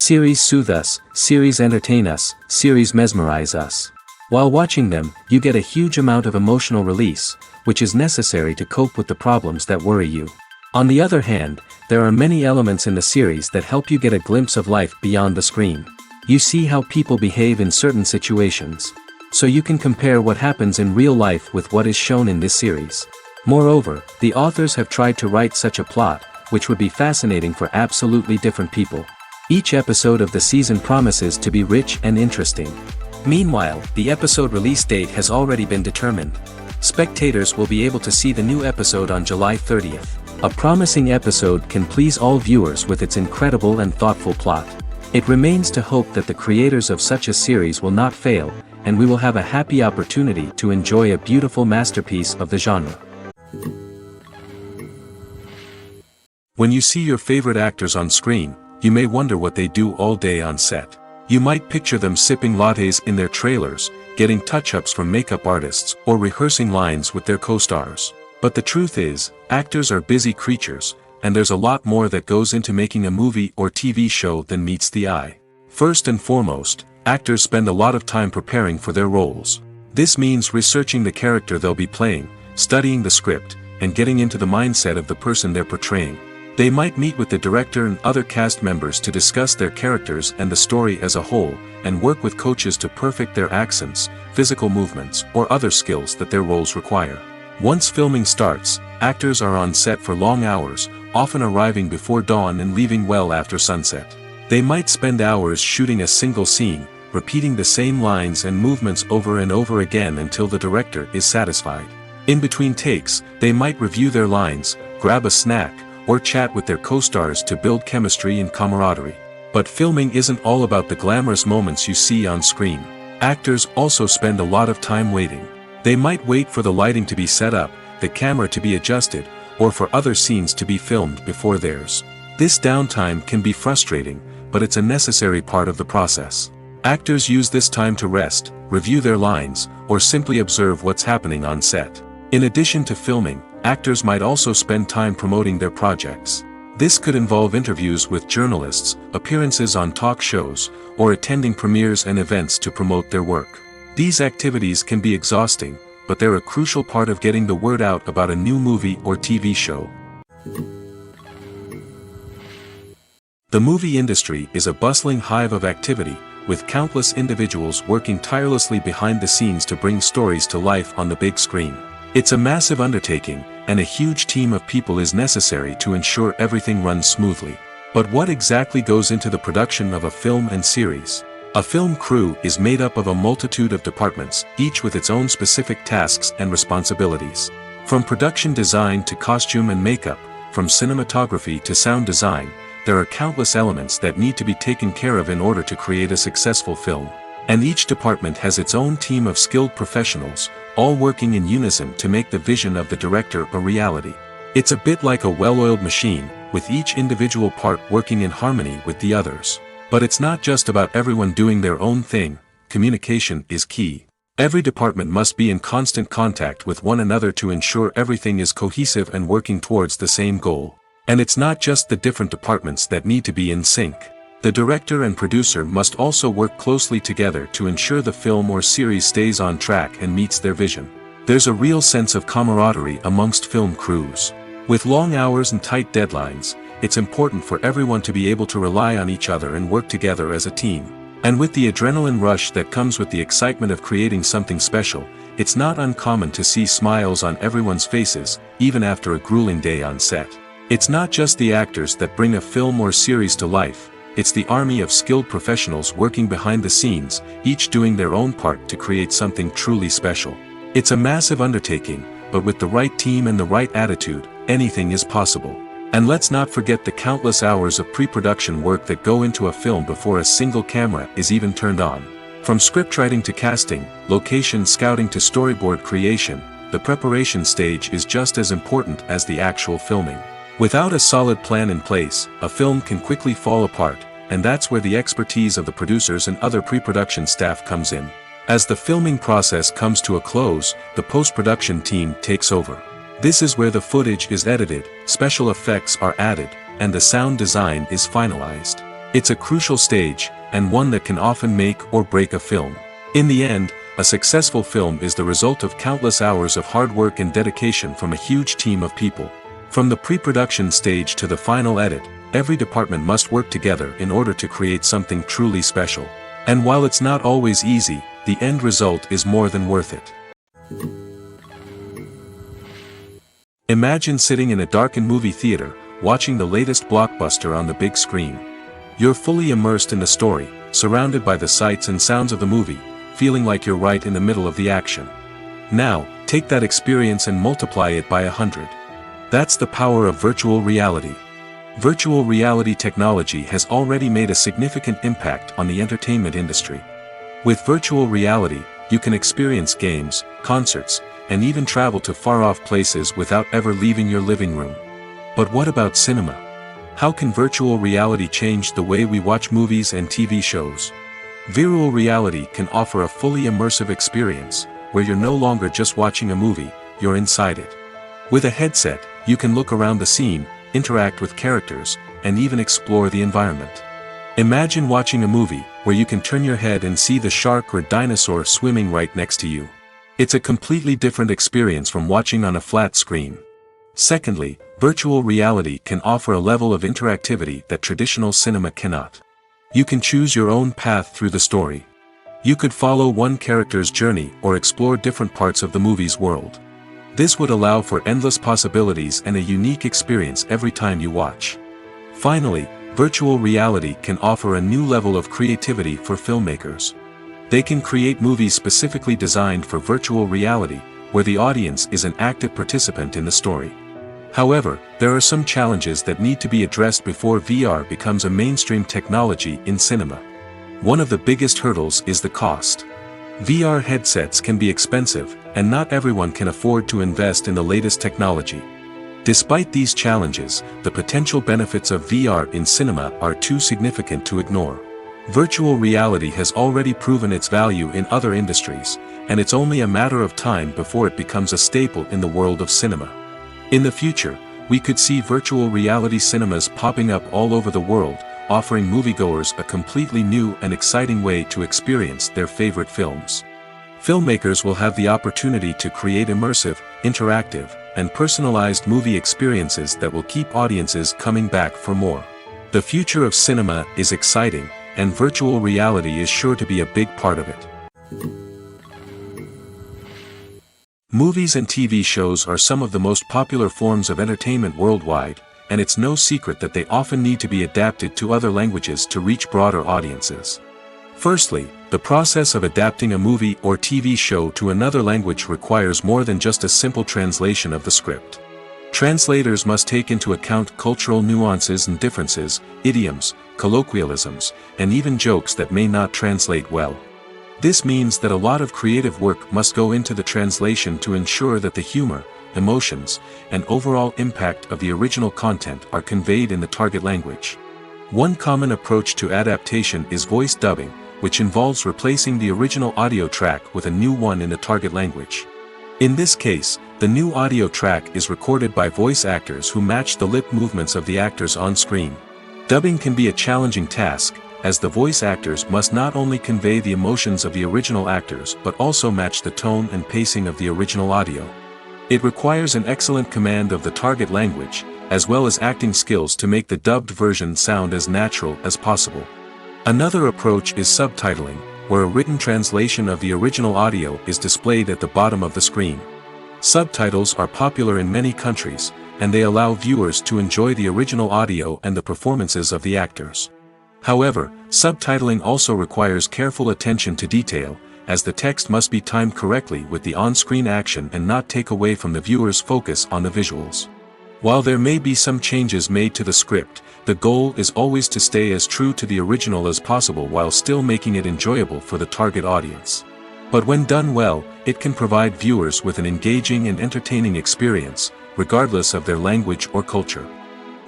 Series soothe us, series entertain us, series mesmerize us. While watching them, you get a huge amount of emotional release, which is necessary to cope with the problems that worry you. On the other hand, there are many elements in the series that help you get a glimpse of life beyond the screen. You see how people behave in certain situations. So you can compare what happens in real life with what is shown in this series. Moreover, the authors have tried to write such a plot, which would be fascinating for absolutely different people. Each episode of the season promises to be rich and interesting. Meanwhile, the episode release date has already been determined. Spectators will be able to see the new episode on July 30th. A promising episode can please all viewers with its incredible and thoughtful plot. It remains to hope that the creators of such a series will not fail, and we will have a happy opportunity to enjoy a beautiful masterpiece of the genre. When you see your favorite actors on screen, you may wonder what they do all day on set. You might picture them sipping lattes in their trailers, getting touch-ups from makeup artists, or rehearsing lines with their co-stars. But the truth is, actors are busy creatures, and there's a lot more that goes into making a movie or TV show than meets the eye. First and foremost, actors spend a lot of time preparing for their roles. This means researching the character they'll be playing, studying the script, and getting into the mindset of the person they're portraying. They might meet with the director and other cast members to discuss their characters and the story as a whole, and work with coaches to perfect their accents, physical movements, or other skills that their roles require. Once filming starts, actors are on set for long hours, often arriving before dawn and leaving well after sunset. They might spend hours shooting a single scene, repeating the same lines and movements over and over again until the director is satisfied. In between takes, they might review their lines, grab a snack, or chat with their co-stars to build chemistry and camaraderie. But filming isn't all about the glamorous moments you see on screen. Actors also spend a lot of time waiting. They might wait for the lighting to be set up, the camera to be adjusted, or for other scenes to be filmed before theirs. This downtime can be frustrating, but it's a necessary part of the process. Actors use this time to rest, review their lines, or simply observe what's happening on set. In addition to filming, actors might also spend time promoting their projects. This could involve interviews with journalists, appearances on talk shows, or attending premieres and events to promote their work. These activities can be exhausting, but they're a crucial part of getting the word out about a new movie or TV show. The movie industry is a bustling hive of activity, with countless individuals working tirelessly behind the scenes to bring stories to life on the big screen. It's a massive undertaking, and a huge team of people is necessary to ensure everything runs smoothly. But what exactly goes into the production of a film and series? A film crew is made up of a multitude of departments, each with its own specific tasks and responsibilities. From production design to costume and makeup, from cinematography to sound design, there are countless elements that need to be taken care of in order to create a successful film. And each department has its own team of skilled professionals, all working in unison to make the vision of the director a reality. It's a bit like a well-oiled machine, with each individual part working in harmony with the others. But it's not just about everyone doing their own thing. Communication is key. Every department must be in constant contact with one another to ensure everything is cohesive and working towards the same goal. And it's not just the different departments that need to be in sync. The director and producer must also work closely together to ensure the film or series stays on track and meets their vision. There's a real sense of camaraderie amongst film crews. With long hours and tight deadlines, it's important for everyone to be able to rely on each other and work together as a team. And with the adrenaline rush that comes with the excitement of creating something special, it's not uncommon to see smiles on everyone's faces, even after a grueling day on set. It's not just the actors that bring a film or series to life. It's the army of skilled professionals working behind the scenes, each doing their own part to create something truly special. It's a massive undertaking, but with the right team and the right attitude, anything is possible. And let's not forget the countless hours of pre-production work that go into a film before a single camera is even turned on. From scriptwriting to casting, location scouting to storyboard creation, the preparation stage is just as important as the actual filming. Without a solid plan in place, a film can quickly fall apart, and that's where the expertise of the producers and other pre-production staff comes in. As the filming process comes to a close, the post-production team takes over. This is where the footage is edited, special effects are added, and the sound design is finalized. It's a crucial stage, and one that can often make or break a film. In the end, a successful film is the result of countless hours of hard work and dedication from a huge team of people. From the pre-production stage to the final edit, every department must work together in order to create something truly special. And while it's not always easy, the end result is more than worth it. Imagine sitting in a darkened movie theater, watching the latest blockbuster on the big screen. You're fully immersed in the story, surrounded by the sights and sounds of the movie, feeling like you're right in the middle of the action. Now, take that experience and multiply it by 100. That's the power of virtual reality. Virtual reality technology has already made a significant impact on the entertainment industry. With virtual reality, you can experience games, concerts, and even travel to far-off places without ever leaving your living room. But what about cinema? How can virtual reality change the way we watch movies and TV shows? Virtual reality can offer a fully immersive experience, where you're no longer just watching a movie, you're inside it. With a headset, you can look around the scene, interact with characters, and even explore the environment. Imagine watching a movie where you can turn your head and see the shark or dinosaur swimming right next to you. It's a completely different experience from watching on a flat screen. Secondly, virtual reality can offer a level of interactivity that traditional cinema cannot. You can choose your own path through the story. You could follow one character's journey or explore different parts of the movie's world. This would allow for endless possibilities and a unique experience every time you watch. Finally, virtual reality can offer a new level of creativity for filmmakers. They can create movies specifically designed for virtual reality, where the audience is an active participant in the story. However, there are some challenges that need to be addressed before VR becomes a mainstream technology in cinema. One of the biggest hurdles is the cost. VR headsets can be expensive, and not everyone can afford to invest in the latest technology. Despite these challenges, the potential benefits of VR in cinema are too significant to ignore. Virtual reality has already proven its value in other industries, and it's only a matter of time before it becomes a staple in the world of cinema. In the future, we could see virtual reality cinemas popping up all over the world, offering moviegoers a completely new and exciting way to experience their favorite films. Filmmakers will have the opportunity to create immersive, interactive, and personalized movie experiences that will keep audiences coming back for more. The future of cinema is exciting, and virtual reality is sure to be a big part of it. Movies and TV shows are some of the most popular forms of entertainment worldwide, and it's no secret that they often need to be adapted to other languages to reach broader audiences. Firstly, the process of adapting a movie or TV show to another language requires more than just a simple translation of the script. Translators must take into account cultural nuances and differences, idioms, colloquialisms, and even jokes that may not translate well. This means that a lot of creative work must go into the translation to ensure that the humor, emotions, and overall impact of the original content are conveyed in the target language. One common approach to adaptation is voice dubbing, which involves replacing the original audio track with a new one in the target language. In this case, the new audio track is recorded by voice actors who match the lip movements of the actors on screen. Dubbing can be a challenging task, as the voice actors must not only convey the emotions of the original actors but also match the tone and pacing of the original audio. It requires an excellent command of the target language, as well as acting skills to make the dubbed version sound as natural as possible. Another approach is subtitling, where a written translation of the original audio is displayed at the bottom of the screen. Subtitles are popular in many countries, and they allow viewers to enjoy the original audio and the performances of the actors. However, subtitling also requires careful attention to detail, as the text must be timed correctly with the on-screen action and not take away from the viewer's focus on the visuals. While there may be some changes made to the script, the goal is always to stay as true to the original as possible while still making it enjoyable for the target audience. But when done well, it can provide viewers with an engaging and entertaining experience, regardless of their language or culture.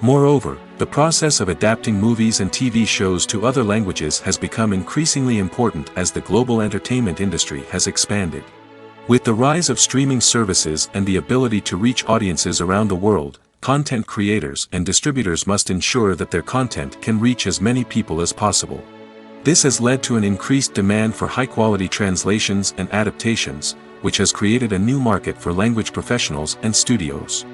Moreover, the process of adapting movies and TV shows to other languages has become increasingly important as the global entertainment industry has expanded. With the rise of streaming services and the ability to reach audiences around the world, content creators and distributors must ensure that their content can reach as many people as possible. This has led to an increased demand for high-quality translations and adaptations, which has created a new market for language professionals and studios.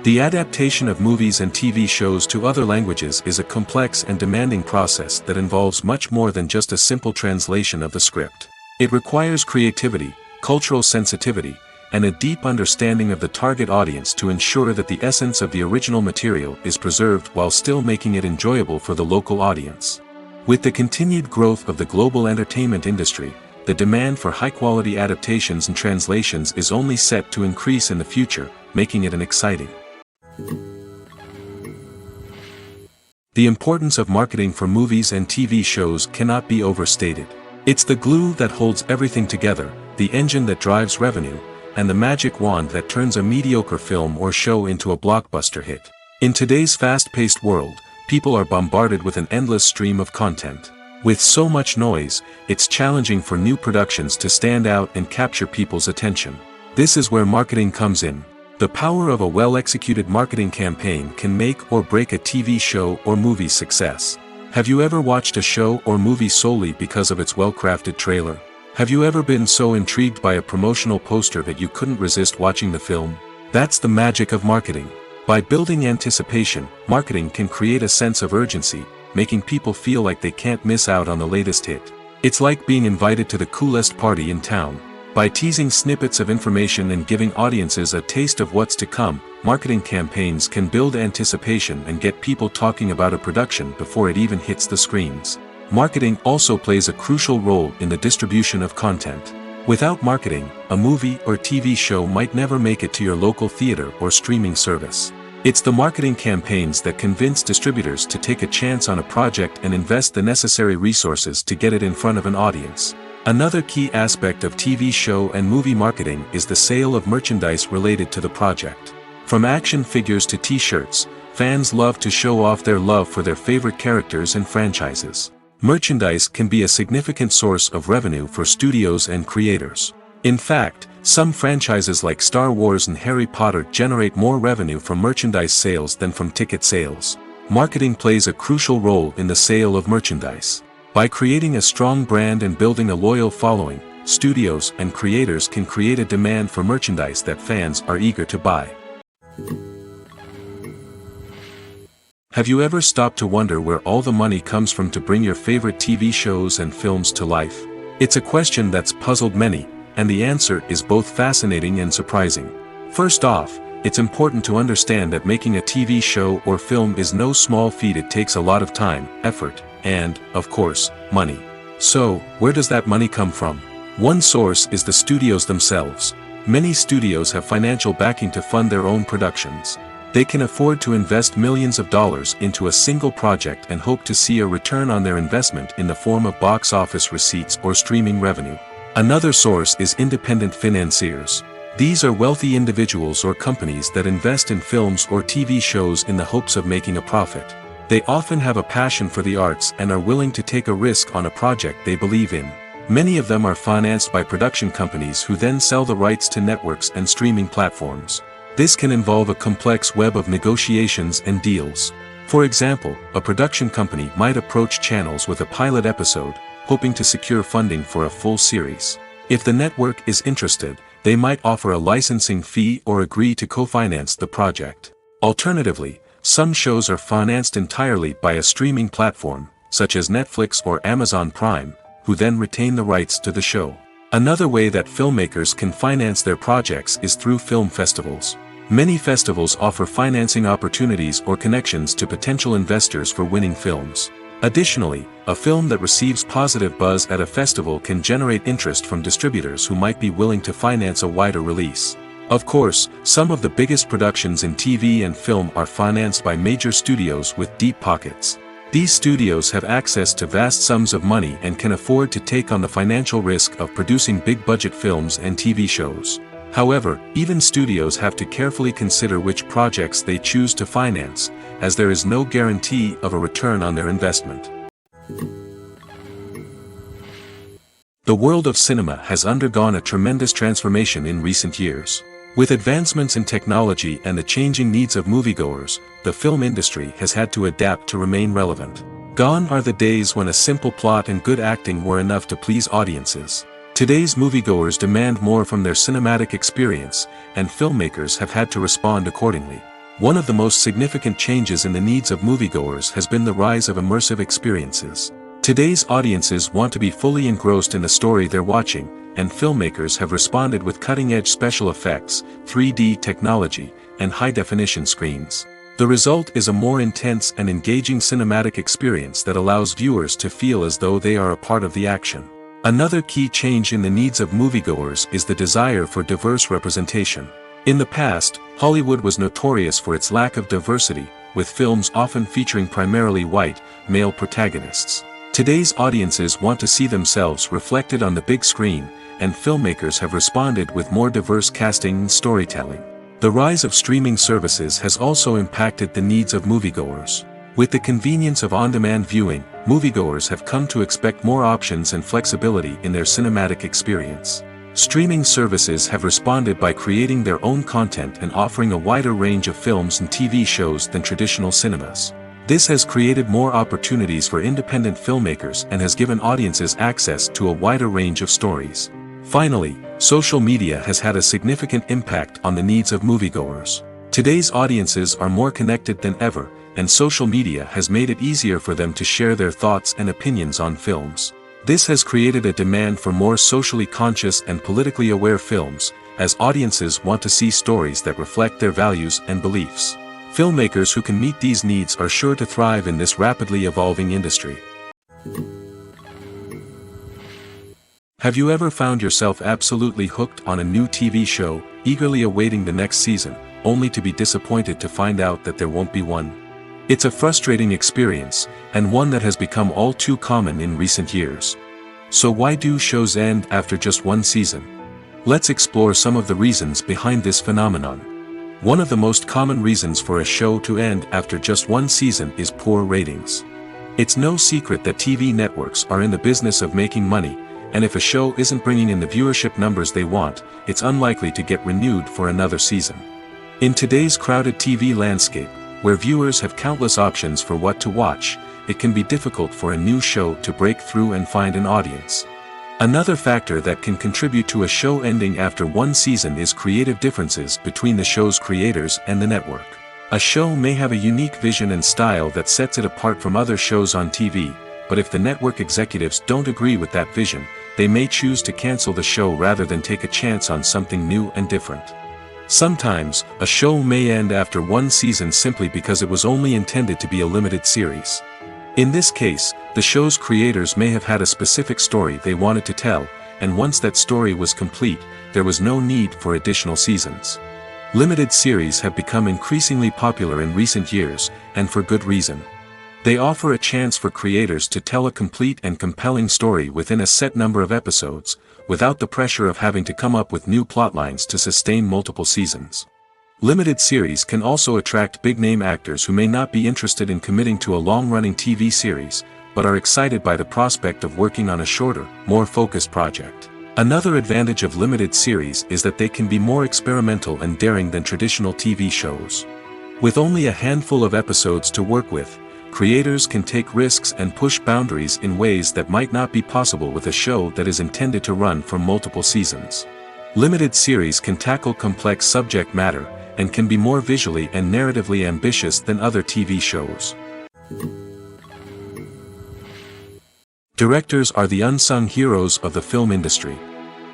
The adaptation of movies and TV shows to other languages is a complex and demanding process that involves much more than just a simple translation of the script. It requires creativity, cultural sensitivity, and a deep understanding of the target audience to ensure that the essence of the original material is preserved while still making it enjoyable for the local audience. With the continued growth of the global entertainment industry, the demand for high-quality adaptations and translations is only set to increase in the future, making it an exciting. The importance of marketing for movies and TV shows cannot be overstated. It's the glue that holds everything together, the engine that drives revenue, and the magic wand that turns a mediocre film or show into a blockbuster hit. In today's fast-paced world, people are bombarded with an endless stream of content. With so much noise, it's challenging for new productions to stand out and capture people's attention. This is where marketing comes in. The power of a well-executed marketing campaign can make or break a TV show or movie's success. Have you ever watched a show or movie solely because of its well-crafted trailer? Have you ever been so intrigued by a promotional poster that you couldn't resist watching the film? That's the magic of marketing. By building anticipation, marketing can create a sense of urgency, making people feel like they can't miss out on the latest hit. It's like being invited to the coolest party in town. By teasing snippets of information and giving audiences a taste of what's to come, marketing campaigns can build anticipation and get people talking about a production before it even hits the screens. Marketing also plays a crucial role in the distribution of content. Without marketing, a movie or TV show might never make it to your local theater or streaming service. It's the marketing campaigns that convince distributors to take a chance on a project and invest the necessary resources to get it in front of an audience. Another key aspect of TV show and movie marketing is the sale of merchandise related to the project. From action figures to t-shirts, fans love to show off their love for their favorite characters and franchises. Merchandise can be a significant source of revenue for studios and creators. In fact, some franchises like Star Wars and Harry Potter generate more revenue from merchandise sales than from ticket sales. Marketing plays a crucial role in the sale of merchandise. By creating a strong brand and building a loyal following, studios and creators can create a demand for merchandise that fans are eager to buy. Have you ever stopped to wonder where all the money comes from to bring your favorite TV shows and films to life? It's a question that's puzzled many, and the answer is both fascinating and surprising. First off, it's important to understand that making a TV show or film is no small feat. It takes a lot of time, effort, and, of course, money. So, where does that money come from? One source is the studios themselves. Many studios have financial backing to fund their own productions. They can afford to invest millions of dollars into a single project and hope to see a return on their investment in the form of box office receipts or streaming revenue. Another source is independent financiers. These are wealthy individuals or companies that invest in films or TV shows in the hopes of making a profit. They often have a passion for the arts and are willing to take a risk on a project they believe in. Many of them are financed by production companies who then sell the rights to networks and streaming platforms. This can involve a complex web of negotiations and deals. For example, a production company might approach channels with a pilot episode, hoping to secure funding for a full series. If the network is interested, they might offer a licensing fee or agree to co-finance the project. Alternatively, some shows are financed entirely by a streaming platform, such as Netflix or Amazon Prime, who then retain the rights to the show. Another way that filmmakers can finance their projects is through film festivals. Many festivals offer financing opportunities or connections to potential investors for winning films. Additionally, a film that receives positive buzz at a festival can generate interest from distributors who might be willing to finance a wider release. Of course, some of the biggest productions in TV and film are financed by major studios with deep pockets. These studios have access to vast sums of money and can afford to take on the financial risk of producing big-budget films and TV shows. However, even studios have to carefully consider which projects they choose to finance, as there is no guarantee of a return on their investment. The world of cinema has undergone a tremendous transformation in recent years. With advancements in technology and the changing needs of moviegoers, the film industry has had to adapt to remain relevant. Gone are the days when a simple plot and good acting were enough to please audiences. Today's moviegoers demand more from their cinematic experience, and filmmakers have had to respond accordingly. One of the most significant changes in the needs of moviegoers has been the rise of immersive experiences. Today's audiences want to be fully engrossed in the story they're watching, and filmmakers have responded with cutting-edge special effects, 3D technology, and high-definition screens. The result is a more intense and engaging cinematic experience that allows viewers to feel as though they are a part of the action. Another key change in the needs of moviegoers is the desire for diverse representation. In the past, Hollywood was notorious for its lack of diversity, with films often featuring primarily white, male protagonists. Today's audiences want to see themselves reflected on the big screen, and filmmakers have responded with more diverse casting and storytelling. The rise of streaming services has also impacted the needs of moviegoers. With the convenience of on-demand viewing, moviegoers have come to expect more options and flexibility in their cinematic experience. Streaming services have responded by creating their own content and offering a wider range of films and TV shows than traditional cinemas. This has created more opportunities for independent filmmakers and has given audiences access to a wider range of stories. Finally, social media has had a significant impact on the needs of moviegoers. Today's audiences are more connected than ever, and social media has made it easier for them to share their thoughts and opinions on films. This has created a demand for more socially conscious and politically aware films, as audiences want to see stories that reflect their values and beliefs. Filmmakers who can meet these needs are sure to thrive in this rapidly evolving industry. Have you ever found yourself absolutely hooked on a new TV show, eagerly awaiting the next season, only to be disappointed to find out that there won't be one? It's a frustrating experience, and one that has become all too common in recent years. So why do shows end after just one season? Let's explore some of the reasons behind this phenomenon. One of the most common reasons for a show to end after just one season is poor ratings. It's no secret that TV networks are in the business of making money, and if a show isn't bringing in the viewership numbers they want, it's unlikely to get renewed for another season. In today's crowded TV landscape, where viewers have countless options for what to watch, it can be difficult for a new show to break through and find an audience. Another factor that can contribute to a show ending after one season is creative differences between the show's creators and the network. A show may have a unique vision and style that sets it apart from other shows on TV, but if the network executives don't agree with that vision, they may choose to cancel the show rather than take a chance on something new and different. Sometimes, a show may end after one season simply because it was only intended to be a limited series. In this case, the show's creators may have had a specific story they wanted to tell, and once that story was complete, there was no need for additional seasons. Limited series have become increasingly popular in recent years, and for good reason. They offer a chance for creators to tell a complete and compelling story within a set number of episodes, without the pressure of having to come up with new plotlines to sustain multiple seasons. Limited series can also attract big-name actors who may not be interested in committing to a long-running TV series, but are excited by the prospect of working on a shorter, more focused project. Another advantage of limited series is that they can be more experimental and daring than traditional TV shows. With only a handful of episodes to work with, creators can take risks and push boundaries in ways that might not be possible with a show that is intended to run for multiple seasons. Limited series can tackle complex subject matter, and can be more visually and narratively ambitious than other TV shows. Directors are the unsung heroes of the film industry.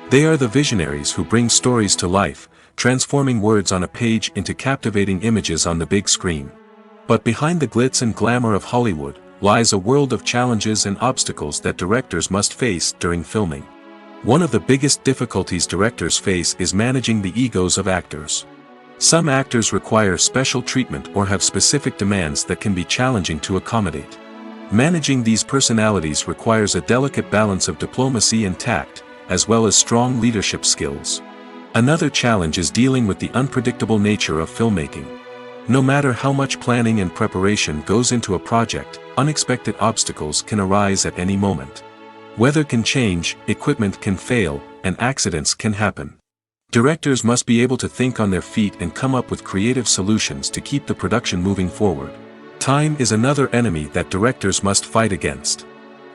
They are the visionaries who bring stories to life, transforming words on a page into captivating images on the big screen. But behind the glitz and glamour of Hollywood, lies a world of challenges and obstacles that directors must face during filming. One of the biggest difficulties directors face is managing the egos of actors. Some actors require special treatment or have specific demands that can be challenging to accommodate. Managing these personalities requires a delicate balance of diplomacy and tact, as well as strong leadership skills. Another challenge is dealing with the unpredictable nature of filmmaking. No matter how much planning and preparation goes into a project, unexpected obstacles can arise at any moment. Weather can change, equipment can fail, and accidents can happen. Directors must be able to think on their feet and come up with creative solutions to keep the production moving forward. Time is another enemy that directors must fight against.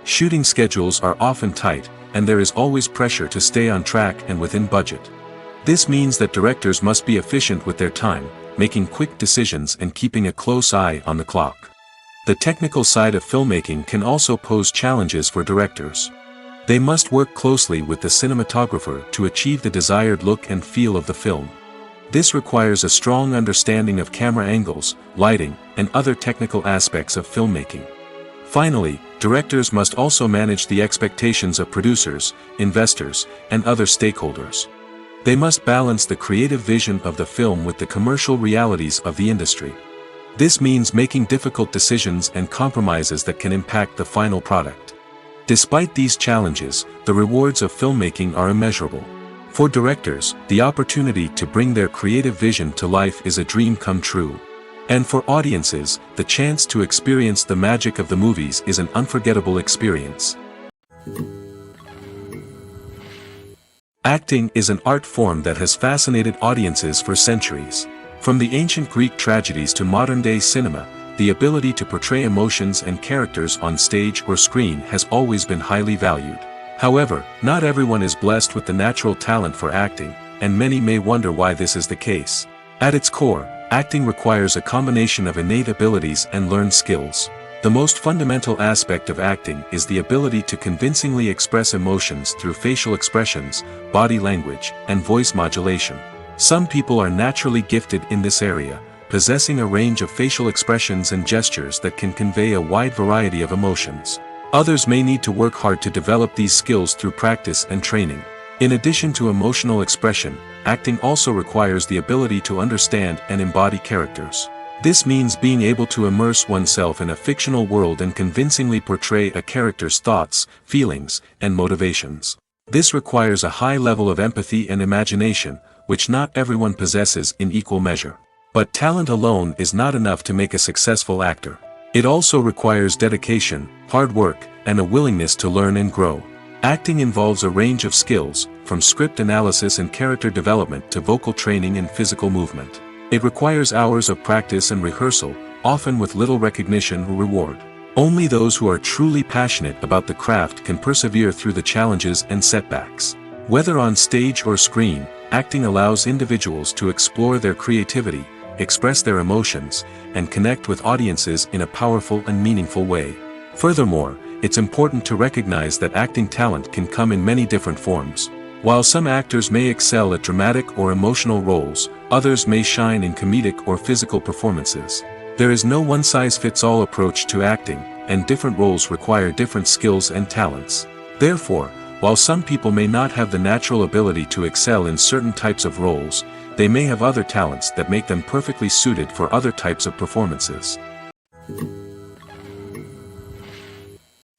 Shooting schedules are often tight, and there is always pressure to stay on track and within budget. This means that directors must be efficient with their time, making quick decisions and keeping a close eye on the clock. The technical side of filmmaking can also pose challenges for directors. They must work closely with the cinematographer to achieve the desired look and feel of the film. This requires a strong understanding of camera angles, lighting, and other technical aspects of filmmaking. Finally, directors must also manage the expectations of producers, investors, and other stakeholders. They must balance the creative vision of the film with the commercial realities of the industry. This means making difficult decisions and compromises that can impact the final product. Despite these challenges, the rewards of filmmaking are immeasurable. For directors, the opportunity to bring their creative vision to life is a dream come true. And for audiences, the chance to experience the magic of the movies is an unforgettable experience. Acting is an art form that has fascinated audiences for centuries. From the ancient Greek tragedies to modern-day cinema, the ability to portray emotions and characters on stage or screen has always been highly valued. However, not everyone is blessed with the natural talent for acting, and many may wonder why this is the case. At its core, acting requires a combination of innate abilities and learned skills. The most fundamental aspect of acting is the ability to convincingly express emotions through facial expressions, body language, and voice modulation. Some people are naturally gifted in this area, possessing a range of facial expressions and gestures that can convey a wide variety of emotions. Others may need to work hard to develop these skills through practice and training. In addition to emotional expression, acting also requires the ability to understand and embody characters. This means being able to immerse oneself in a fictional world and convincingly portray a character's thoughts, feelings, and motivations. This requires a high level of empathy and imagination, which not everyone possesses in equal measure. But talent alone is not enough to make a successful actor. It also requires dedication, hard work, and a willingness to learn and grow. Acting involves a range of skills, from script analysis and character development to vocal training and physical movement. It requires hours of practice and rehearsal, often with little recognition or reward. Only those who are truly passionate about the craft can persevere through the challenges and setbacks. Whether on stage or screen, acting allows individuals to explore their creativity, express their emotions, and connect with audiences in a powerful and meaningful way. Furthermore, it's important to recognize that acting talent can come in many different forms. While some actors may excel at dramatic or emotional roles, others may shine in comedic or physical performances. There is no one-size-fits-all approach to acting, and different roles require different skills and talents. Therefore, while some people may not have the natural ability to excel in certain types of roles, they may have other talents that make them perfectly suited for other types of performances.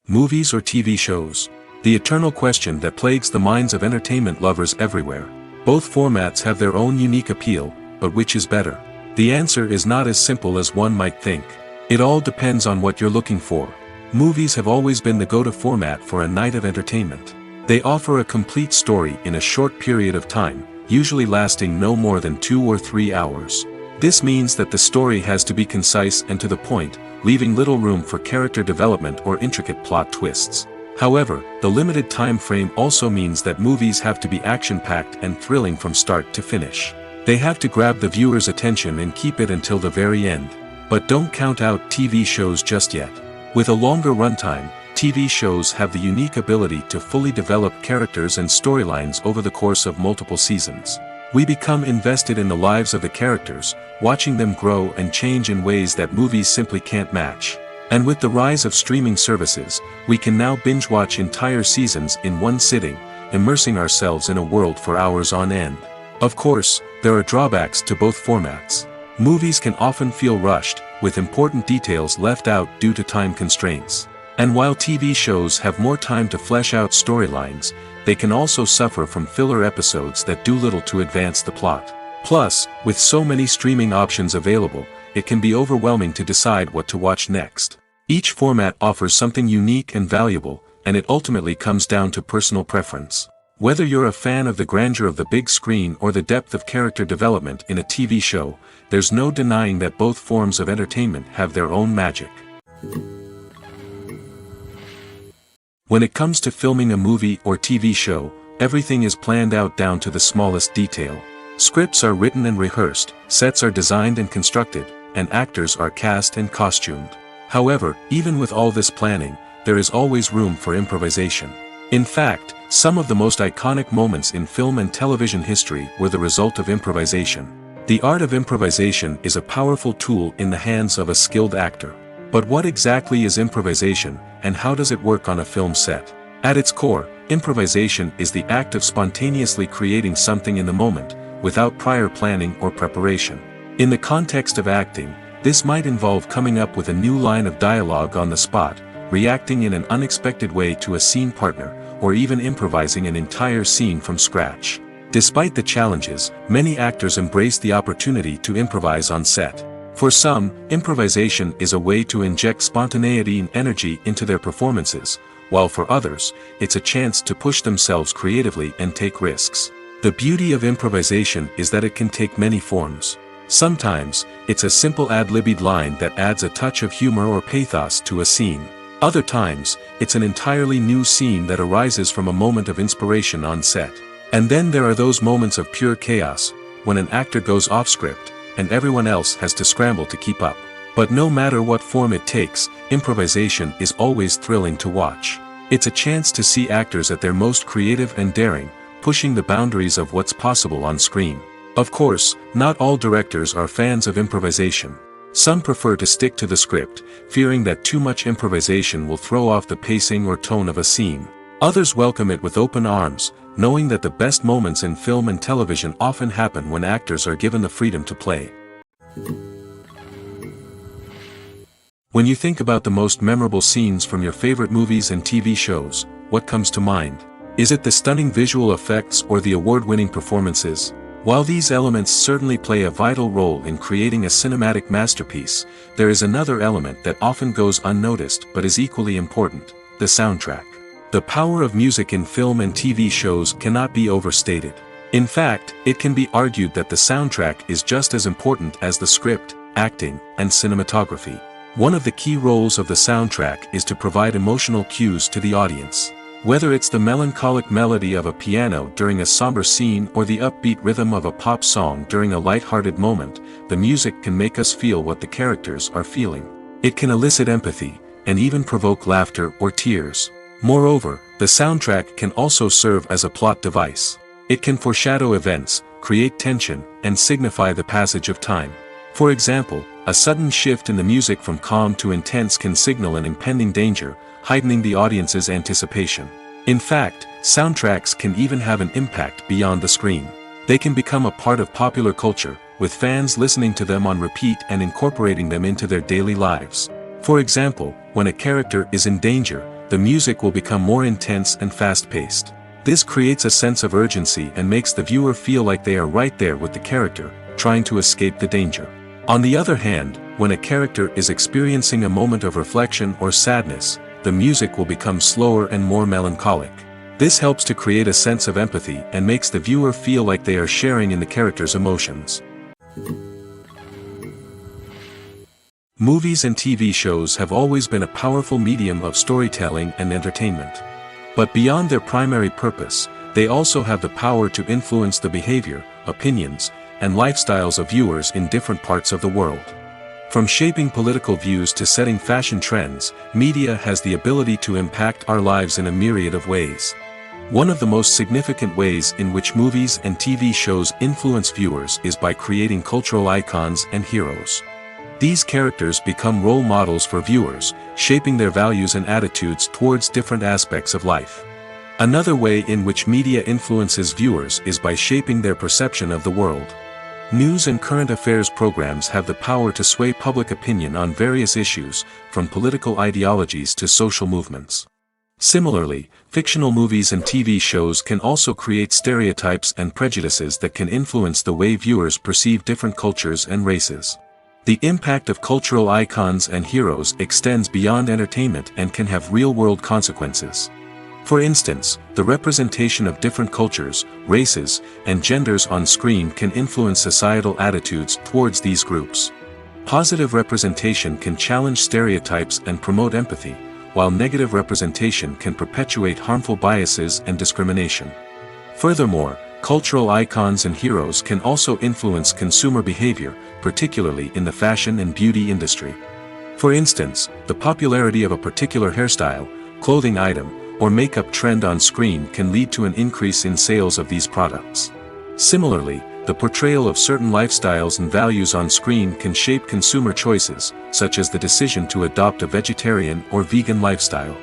Movies or TV shows? The eternal question that plagues the minds of entertainment lovers everywhere. Both formats have their own unique appeal, but which is better? The answer is not as simple as one might think. It all depends on what you're looking for. Movies have always been the go-to format for a night of entertainment. They offer a complete story in a short period of time, usually lasting no more than 2 or 3 hours. This means that the story has to be concise and to the point, leaving little room for character development or intricate plot twists. However, the limited time frame also means that movies have to be action-packed and thrilling from start to finish. They have to grab the viewer's attention and keep it until the very end. But don't count out TV shows just yet. With a longer runtime, TV shows have the unique ability to fully develop characters and storylines over the course of multiple seasons. We become invested in the lives of the characters, watching them grow and change in ways that movies simply can't match. And with the rise of streaming services, we can now binge-watch entire seasons in one sitting, immersing ourselves in a world for hours on end. Of course, there are drawbacks to both formats. Movies can often feel rushed, with important details left out due to time constraints. And while TV shows have more time to flesh out storylines, they can also suffer from filler episodes that do little to advance the plot. Plus, with so many streaming options available, it can be overwhelming to decide what to watch next. Each format offers something unique and valuable, and it ultimately comes down to personal preference. Whether you're a fan of the grandeur of the big screen or the depth of character development in a TV show, there's no denying that both forms of entertainment have their own magic. When it comes to filming a movie or TV show, everything is planned out down to the smallest detail. Scripts are written and rehearsed, sets are designed and constructed, and actors are cast and costumed. However, even with all this planning, there is always room for improvisation. In fact, some of the most iconic moments in film and television history were the result of improvisation. The art of improvisation is a powerful tool in the hands of a skilled actor. But what exactly is improvisation, and how does it work on a film set? At its core, improvisation is the act of spontaneously creating something in the moment, without prior planning or preparation. In the context of acting, this might involve coming up with a new line of dialogue on the spot, reacting in an unexpected way to a scene partner, or even improvising an entire scene from scratch. Despite the challenges, many actors embrace the opportunity to improvise on set. For some, improvisation is a way to inject spontaneity and energy into their performances, while for others, it's a chance to push themselves creatively and take risks. The beauty of improvisation is that it can take many forms. Sometimes, it's a simple ad-libbed line that adds a touch of humor or pathos to a scene. Other times, it's an entirely new scene that arises from a moment of inspiration on set. And then there are those moments of pure chaos, when an actor goes off script, and everyone else has to scramble to keep up. But no matter what form it takes, improvisation is always thrilling to watch. It's a chance to see actors at their most creative and daring, pushing the boundaries of what's possible on screen. Of course, not all directors are fans of improvisation. Some prefer to stick to the script, fearing that too much improvisation will throw off the pacing or tone of a scene. Others welcome it with open arms, knowing that the best moments in film and television often happen when actors are given the freedom to play. When you think about the most memorable scenes from your favorite movies and TV shows, what comes to mind? Is it the stunning visual effects or the award-winning performances? While these elements certainly play a vital role in creating a cinematic masterpiece, there is another element that often goes unnoticed but is equally important: the soundtrack. The power of music in film and TV shows cannot be overstated. In fact, it can be argued that the soundtrack is just as important as the script, acting, and cinematography. One of the key roles of the soundtrack is to provide emotional cues to the audience. Whether it's the melancholic melody of a piano during a somber scene or the upbeat rhythm of a pop song during a light-hearted moment, the music can make us feel what the characters are feeling. It can elicit empathy, and even provoke laughter or tears. Moreover, the soundtrack can also serve as a plot device. It can foreshadow events, create tension, and signify the passage of time. For example, a sudden shift in the music from calm to intense can signal an impending danger, heightening the audience's anticipation. In fact, soundtracks can even have an impact beyond the screen. They can become a part of popular culture, with fans listening to them on repeat and incorporating them into their daily lives. For example, when a character is in danger, the music will become more intense and fast-paced. This creates a sense of urgency and makes the viewer feel like they are right there with the character, trying to escape the danger. On the other hand, when a character is experiencing a moment of reflection or sadness, the music will become slower and more melancholic. This helps to create a sense of empathy and makes the viewer feel like they are sharing in the character's emotions. Movies and TV shows have always been a powerful medium of storytelling and entertainment. But beyond their primary purpose, they also have the power to influence the behavior, opinions, and lifestyles of viewers in different parts of the world. From shaping political views to setting fashion trends, media has the ability to impact our lives in a myriad of ways. One of the most significant ways in which movies and TV shows influence viewers is by creating cultural icons and heroes. These characters become role models for viewers, shaping their values and attitudes towards different aspects of life. Another way in which media influences viewers is by shaping their perception of the world. News and current affairs programs have the power to sway public opinion on various issues, from political ideologies to social movements. Similarly, fictional movies and TV shows can also create stereotypes and prejudices that can influence the way viewers perceive different cultures and races. The impact of cultural icons and heroes extends beyond entertainment and can have real-world consequences. For instance, the representation of different cultures, races, and genders on screen can influence societal attitudes towards these groups. Positive representation can challenge stereotypes and promote empathy, while negative representation can perpetuate harmful biases and discrimination. Furthermore, cultural icons and heroes can also influence consumer behavior, particularly in the fashion and beauty industry. For instance, the popularity of a particular hairstyle, clothing item, or makeup trend on screen can lead to an increase in sales of these products. Similarly, the portrayal of certain lifestyles and values on screen can shape consumer choices, such as the decision to adopt a vegetarian or vegan lifestyle.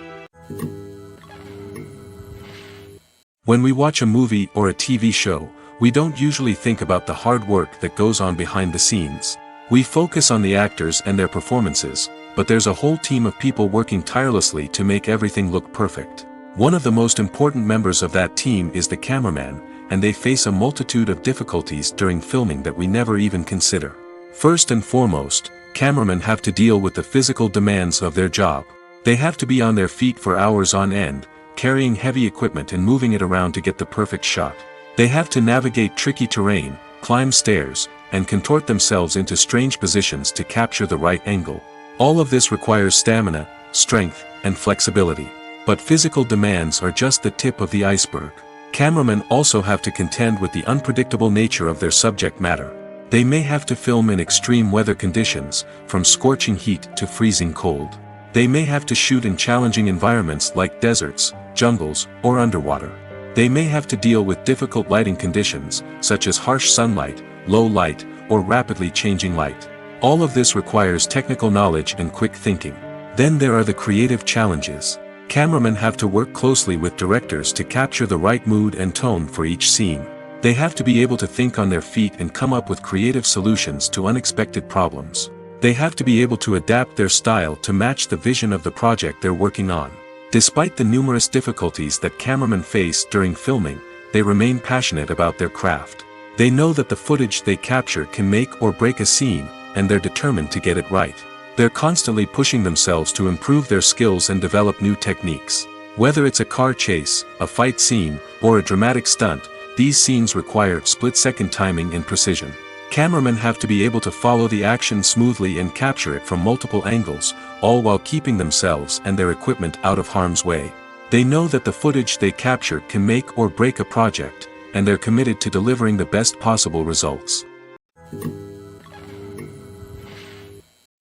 When we watch a movie or a TV show, we don't usually think about the hard work that goes on behind the scenes. We focus on the actors and their performances, but there's a whole team of people working tirelessly to make everything look perfect. One of the most important members of that team is the cameraman, and they face a multitude of difficulties during filming that we never even consider. First and foremost, cameramen have to deal with the physical demands of their job. They have to be on their feet for hours on end, carrying heavy equipment and moving it around to get the perfect shot. They have to navigate tricky terrain, climb stairs, and contort themselves into strange positions to capture the right angle. All of this requires stamina, strength, and flexibility. But physical demands are just the tip of the iceberg. Cameramen also have to contend with the unpredictable nature of their subject matter. They may have to film in extreme weather conditions, from scorching heat to freezing cold. They may have to shoot in challenging environments like deserts, jungles, or underwater. They may have to deal with difficult lighting conditions, such as harsh sunlight, low light, or rapidly changing light. All of this requires technical knowledge and quick thinking. Then there are the creative challenges. Cameramen have to work closely with directors to capture the right mood and tone for each scene. They have to be able to think on their feet and come up with creative solutions to unexpected problems. They have to be able to adapt their style to match the vision of the project they're working on. Despite the numerous difficulties that cameramen face during filming, they remain passionate about their craft. They know that the footage they capture can make or break a scene, and they're determined to get it right. They're constantly pushing themselves to improve their skills and develop new techniques. Whether it's a car chase, a fight scene, or a dramatic stunt, these scenes require split-second timing and precision. Cameramen have to be able to follow the action smoothly and capture it from multiple angles, all while keeping themselves and their equipment out of harm's way. They know that the footage they capture can make or break a project, and they're committed to delivering the best possible results.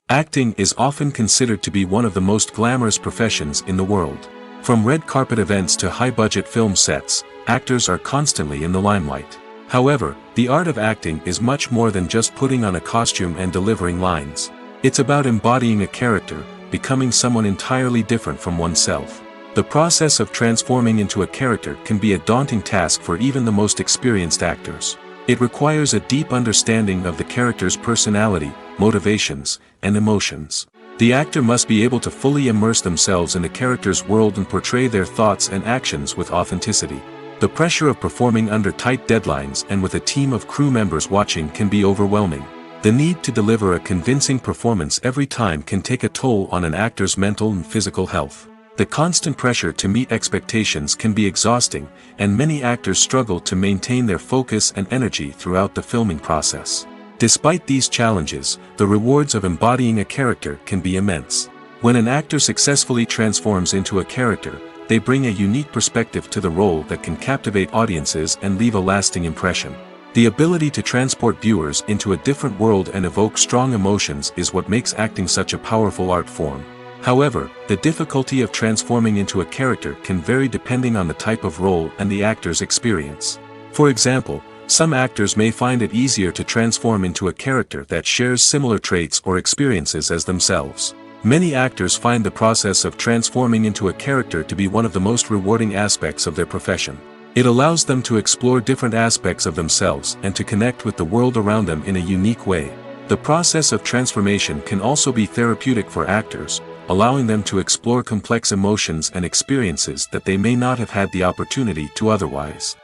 Acting is often considered to be one of the most glamorous professions in the world. From red carpet events to high-budget film sets, actors are constantly in the limelight. However, the art of acting is much more than just putting on a costume and delivering lines. It's about embodying a character, becoming someone entirely different from oneself. The process of transforming into a character can be a daunting task for even the most experienced actors. It requires a deep understanding of the character's personality, motivations, and emotions. The actor must be able to fully immerse themselves in the character's world and portray their thoughts and actions with authenticity. The pressure of performing under tight deadlines and with a team of crew members watching can be overwhelming. The need to deliver a convincing performance every time can take a toll on an actor's mental and physical health. The constant pressure to meet expectations can be exhausting, and many actors struggle to maintain their focus and energy throughout the filming process. Despite these challenges, the rewards of embodying a character can be immense. When an actor successfully transforms into a character, they bring a unique perspective to the role that can captivate audiences and leave a lasting impression. The ability to transport viewers into a different world and evoke strong emotions is what makes acting such a powerful art form. However, the difficulty of transforming into a character can vary depending on the type of role and the actor's experience. For example, some actors may find it easier to transform into a character that shares similar traits or experiences as themselves. Many actors find the process of transforming into a character to be one of the most rewarding aspects of their profession. It allows them to explore different aspects of themselves and to connect with the world around them in a unique way. The process of transformation can also be therapeutic for actors, allowing them to explore complex emotions and experiences that they may not have had the opportunity to otherwise.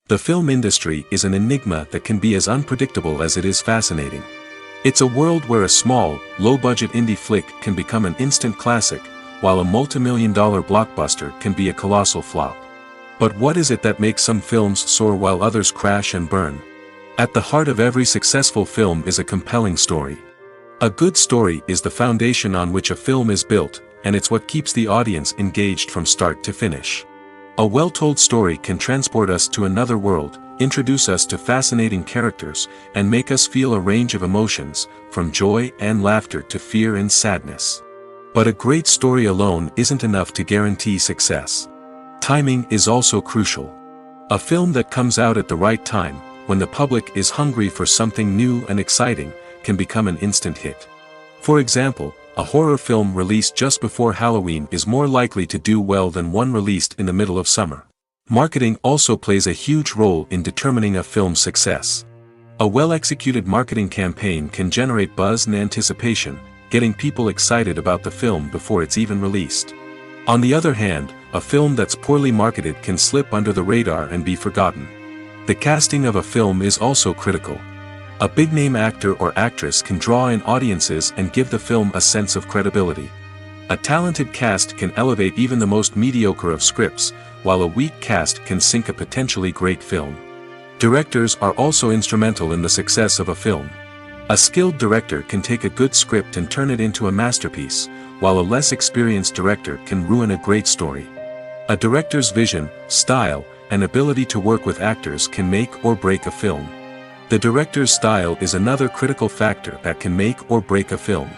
The film industry is an enigma that can be as unpredictable as it is fascinating. It's a world where a small, low-budget indie flick can become an instant classic, while a multi-million-dollar blockbuster can be a colossal flop. But what is it that makes some films soar while others crash and burn? At the heart of every successful film is a compelling story. A good story is the foundation on which a film is built, and it's what keeps the audience engaged from start to finish. A well-told story can transport us to another world, introduce us to fascinating characters, and make us feel a range of emotions, from joy and laughter to fear and sadness. But a great story alone isn't enough to guarantee success. Timing is also crucial. A film that comes out at the right time, when the public is hungry for something new and exciting, can become an instant hit. For example, a horror film released just before Halloween is more likely to do well than one released in the middle of summer. Marketing also plays a huge role in determining a film's success. A well-executed marketing campaign can generate buzz and anticipation, getting people excited about the film before it's even released. On the other hand, a film that's poorly marketed can slip under the radar and be forgotten. The casting of a film is also critical. A big-name actor or actress can draw in audiences and give the film a sense of credibility. A talented cast can elevate even the most mediocre of scripts, while a weak cast can sink a potentially great film. Directors are also instrumental in the success of a film. A skilled director can take a good script and turn it into a masterpiece, while a less experienced director can ruin a great story. A director's vision, style, and ability to work with actors can make or break a film. The director's style is another critical factor that can make or break a film.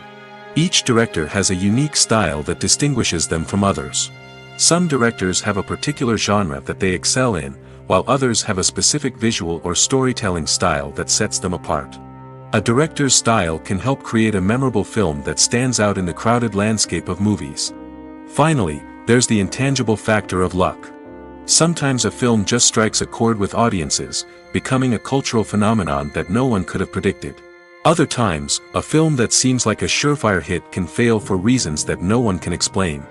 Each director has a unique style that distinguishes them from others. Some directors have a particular genre that they excel in, while others have a specific visual or storytelling style that sets them apart. A director's style can help create a memorable film that stands out in the crowded landscape of movies. Finally, there's the intangible factor of luck. Sometimes a film just strikes a chord with audiences, becoming a cultural phenomenon that no one could have predicted. Other times, a film that seems like a surefire hit can fail for reasons that no one can explain.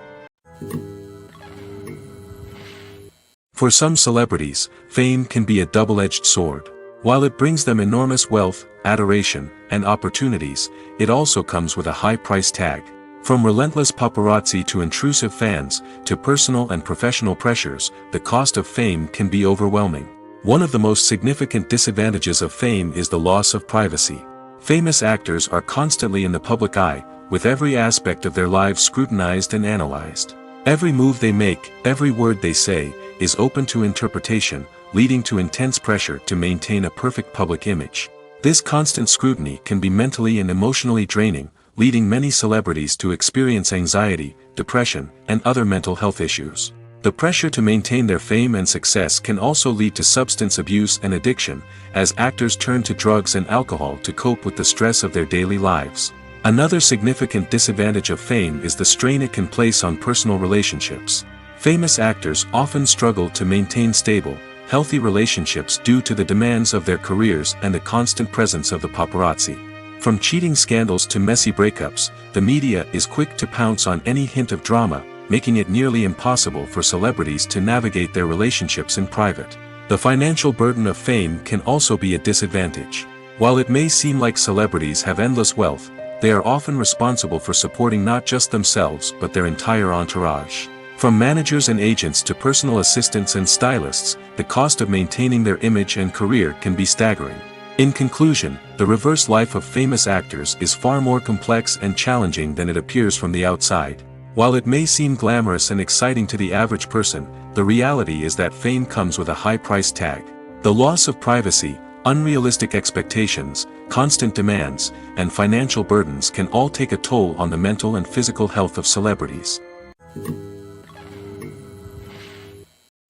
For some celebrities, fame can be a double-edged sword. While it brings them enormous wealth, adoration, and opportunities, it also comes with a high price tag. From relentless paparazzi to intrusive fans, to personal and professional pressures, the cost of fame can be overwhelming. One of the most significant disadvantages of fame is the loss of privacy. Famous actors are constantly in the public eye, with every aspect of their lives scrutinized and analyzed. Every move they make, every word they say, is open to interpretation, leading to intense pressure to maintain a perfect public image. This constant scrutiny can be mentally and emotionally draining, leading many celebrities to experience anxiety, depression, and other mental health issues. The pressure to maintain their fame and success can also lead to substance abuse and addiction, as actors turn to drugs and alcohol to cope with the stress of their daily lives. Another significant disadvantage of fame is the strain it can place on personal relationships. Famous actors often struggle to maintain stable, healthy relationships due to the demands of their careers and the constant presence of the paparazzi. From cheating scandals to messy breakups, the media is quick to pounce on any hint of drama, making it nearly impossible for celebrities to navigate their relationships in private. The financial burden of fame can also be a disadvantage. While it may seem like celebrities have endless wealth, they are often responsible for supporting not just themselves but their entire entourage. From managers and agents to personal assistants and stylists, the cost of maintaining their image and career can be staggering. In conclusion, the reverse life of famous actors is far more complex and challenging than it appears from the outside. While it may seem glamorous and exciting to the average person, the reality is that fame comes with a high price tag. The loss of privacy, unrealistic expectations, constant demands, and financial burdens can all take a toll on the mental and physical health of celebrities.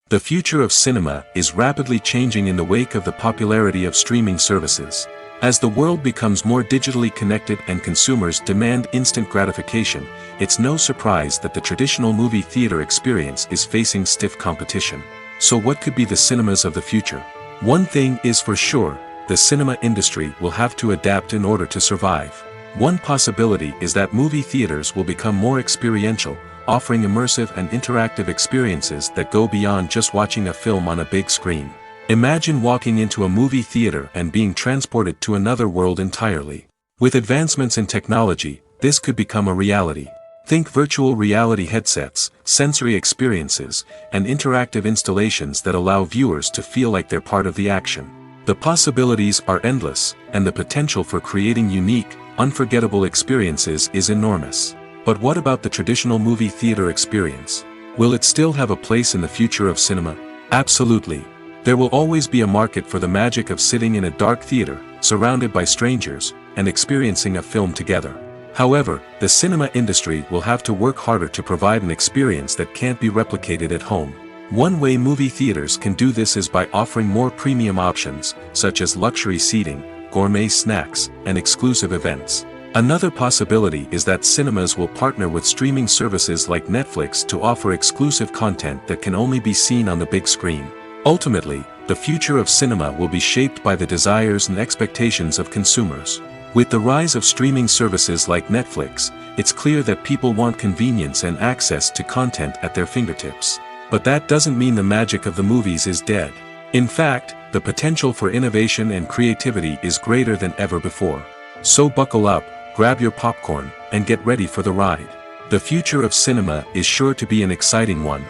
The future of cinema is rapidly changing in the wake of the popularity of streaming services. As the world becomes more digitally connected and consumers demand instant gratification, it's no surprise that the traditional movie theater experience is facing stiff competition. So what could be the cinemas of the future? One thing is for sure, the cinema industry will have to adapt in order to survive. One possibility is that movie theaters will become more experiential, offering immersive and interactive experiences that go beyond just watching a film on a big screen. Imagine walking into a movie theater and being transported to another world entirely. With advancements in technology, this could become a reality. Think virtual reality headsets, sensory experiences, and interactive installations that allow viewers to feel like they're part of the action. The possibilities are endless, and the potential for creating unique, unforgettable experiences is enormous. But what about the traditional movie theater experience? Will it still have a place in the future of cinema? Absolutely. There will always be a market for the magic of sitting in a dark theater, surrounded by strangers, and experiencing a film together. However, the cinema industry will have to work harder to provide an experience that can't be replicated at home. One way movie theaters can do this is by offering more premium options, such as luxury seating, gourmet snacks, and exclusive events. Another possibility is that cinemas will partner with streaming services like Netflix to offer exclusive content that can only be seen on the big screen. Ultimately, the future of cinema will be shaped by the desires and expectations of consumers. With the rise of streaming services like Netflix, it's clear that people want convenience and access to content at their fingertips. But that doesn't mean the magic of the movies is dead. In fact, the potential for innovation and creativity is greater than ever before. So buckle up, grab your popcorn, and get ready for the ride. The future of cinema is sure to be an exciting one.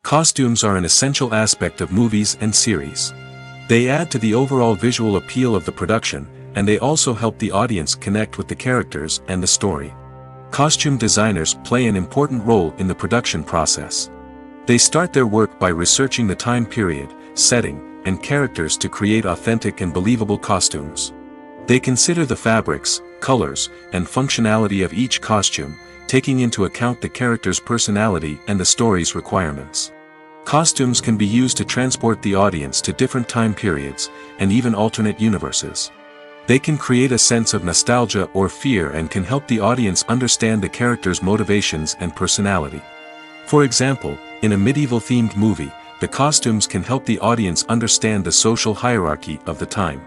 Costumes are an essential aspect of movies and series. They add to the overall visual appeal of the production, and they also help the audience connect with the characters and the story. Costume designers play an important role in the production process. They start their work by researching the time period, setting, and characters to create authentic and believable costumes. They consider the fabrics, colors, and functionality of each costume, taking into account the character's personality and the story's requirements. Costumes can be used to transport the audience to different time periods, and even alternate universes. They can create a sense of nostalgia or fear and can help the audience understand the character's motivations and personality. For example, in a medieval-themed movie, the costumes can help the audience understand the social hierarchy of the time.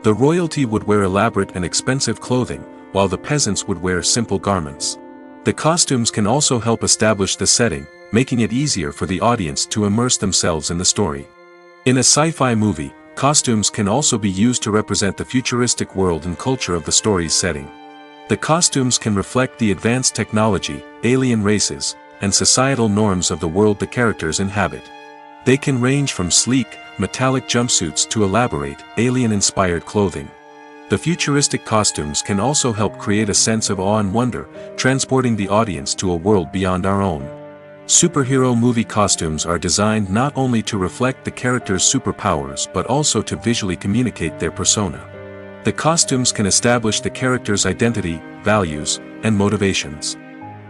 The royalty would wear elaborate and expensive clothing, while the peasants would wear simple garments. The costumes can also help establish the setting, making it easier for the audience to immerse themselves in the story. In a sci-fi movie, costumes can also be used to represent the futuristic world and culture of the story's setting. The costumes can reflect the advanced technology, alien races, and societal norms of the world the characters inhabit. They can range from sleek, metallic jumpsuits to elaborate, alien-inspired clothing. The futuristic costumes can also help create a sense of awe and wonder, transporting the audience to a world beyond our own. Superhero movie costumes are designed not only to reflect the character's superpowers but also to visually communicate their persona. The costumes can establish the character's identity, values, and motivations.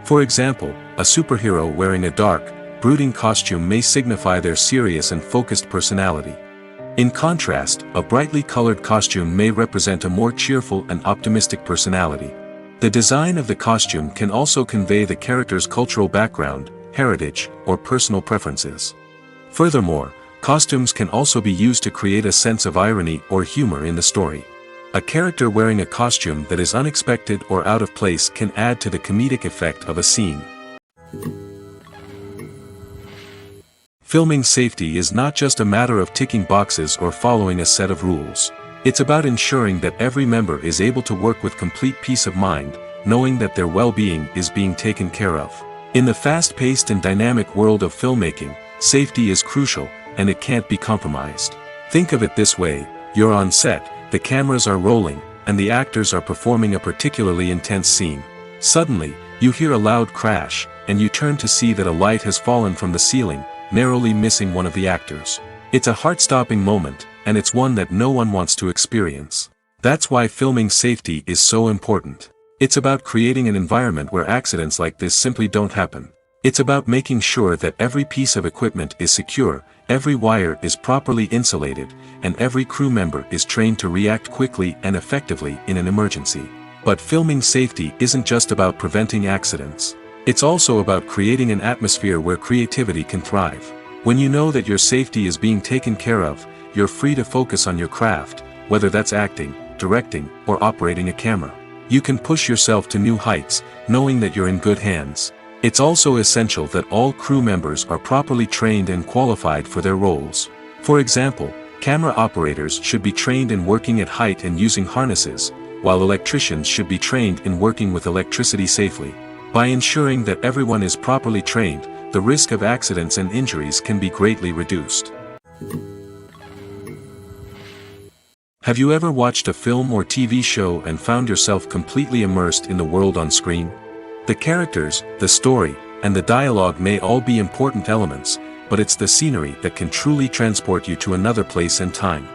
For example, a superhero wearing a dark, brooding costume may signify their serious and focused personality. In contrast, a brightly colored costume may represent a more cheerful and optimistic personality. The design of the costume can also convey the character's cultural background, heritage, or personal preferences. Furthermore, costumes can also be used to create a sense of irony or humor in the story. A character wearing a costume that is unexpected or out of place can add to the comedic effect of a scene. Filming safety is not just a matter of ticking boxes or following a set of rules. It's about ensuring that every member is able to work with complete peace of mind, knowing that their well-being is being taken care of. In the fast-paced and dynamic world of filmmaking, safety is crucial, and it can't be compromised. Think of it this way: you're on set, the cameras are rolling, and the actors are performing a particularly intense scene. Suddenly, you hear a loud crash, and you turn to see that a light has fallen from the ceiling, narrowly missing one of the actors. It's a heart-stopping moment, and it's one that no one wants to experience. That's why filming safety is so important. It's about creating an environment where accidents like this simply don't happen. It's about making sure that every piece of equipment is secure, every wire is properly insulated, and every crew member is trained to react quickly and effectively in an emergency. But filming safety isn't just about preventing accidents. It's also about creating an atmosphere where creativity can thrive. When you know that your safety is being taken care of, you're free to focus on your craft, whether that's acting, directing, or operating a camera. You can push yourself to new heights, knowing that you're in good hands. It's also essential that all crew members are properly trained and qualified for their roles. For example, camera operators should be trained in working at height and using harnesses, while electricians should be trained in working with electricity safely. By ensuring that everyone is properly trained, the risk of accidents and injuries can be greatly reduced. Have you ever watched a film or TV show and found yourself completely immersed in the world on screen? The characters, the story, and the dialogue may all be important elements, but it's the scenery that can truly transport you to another place and time.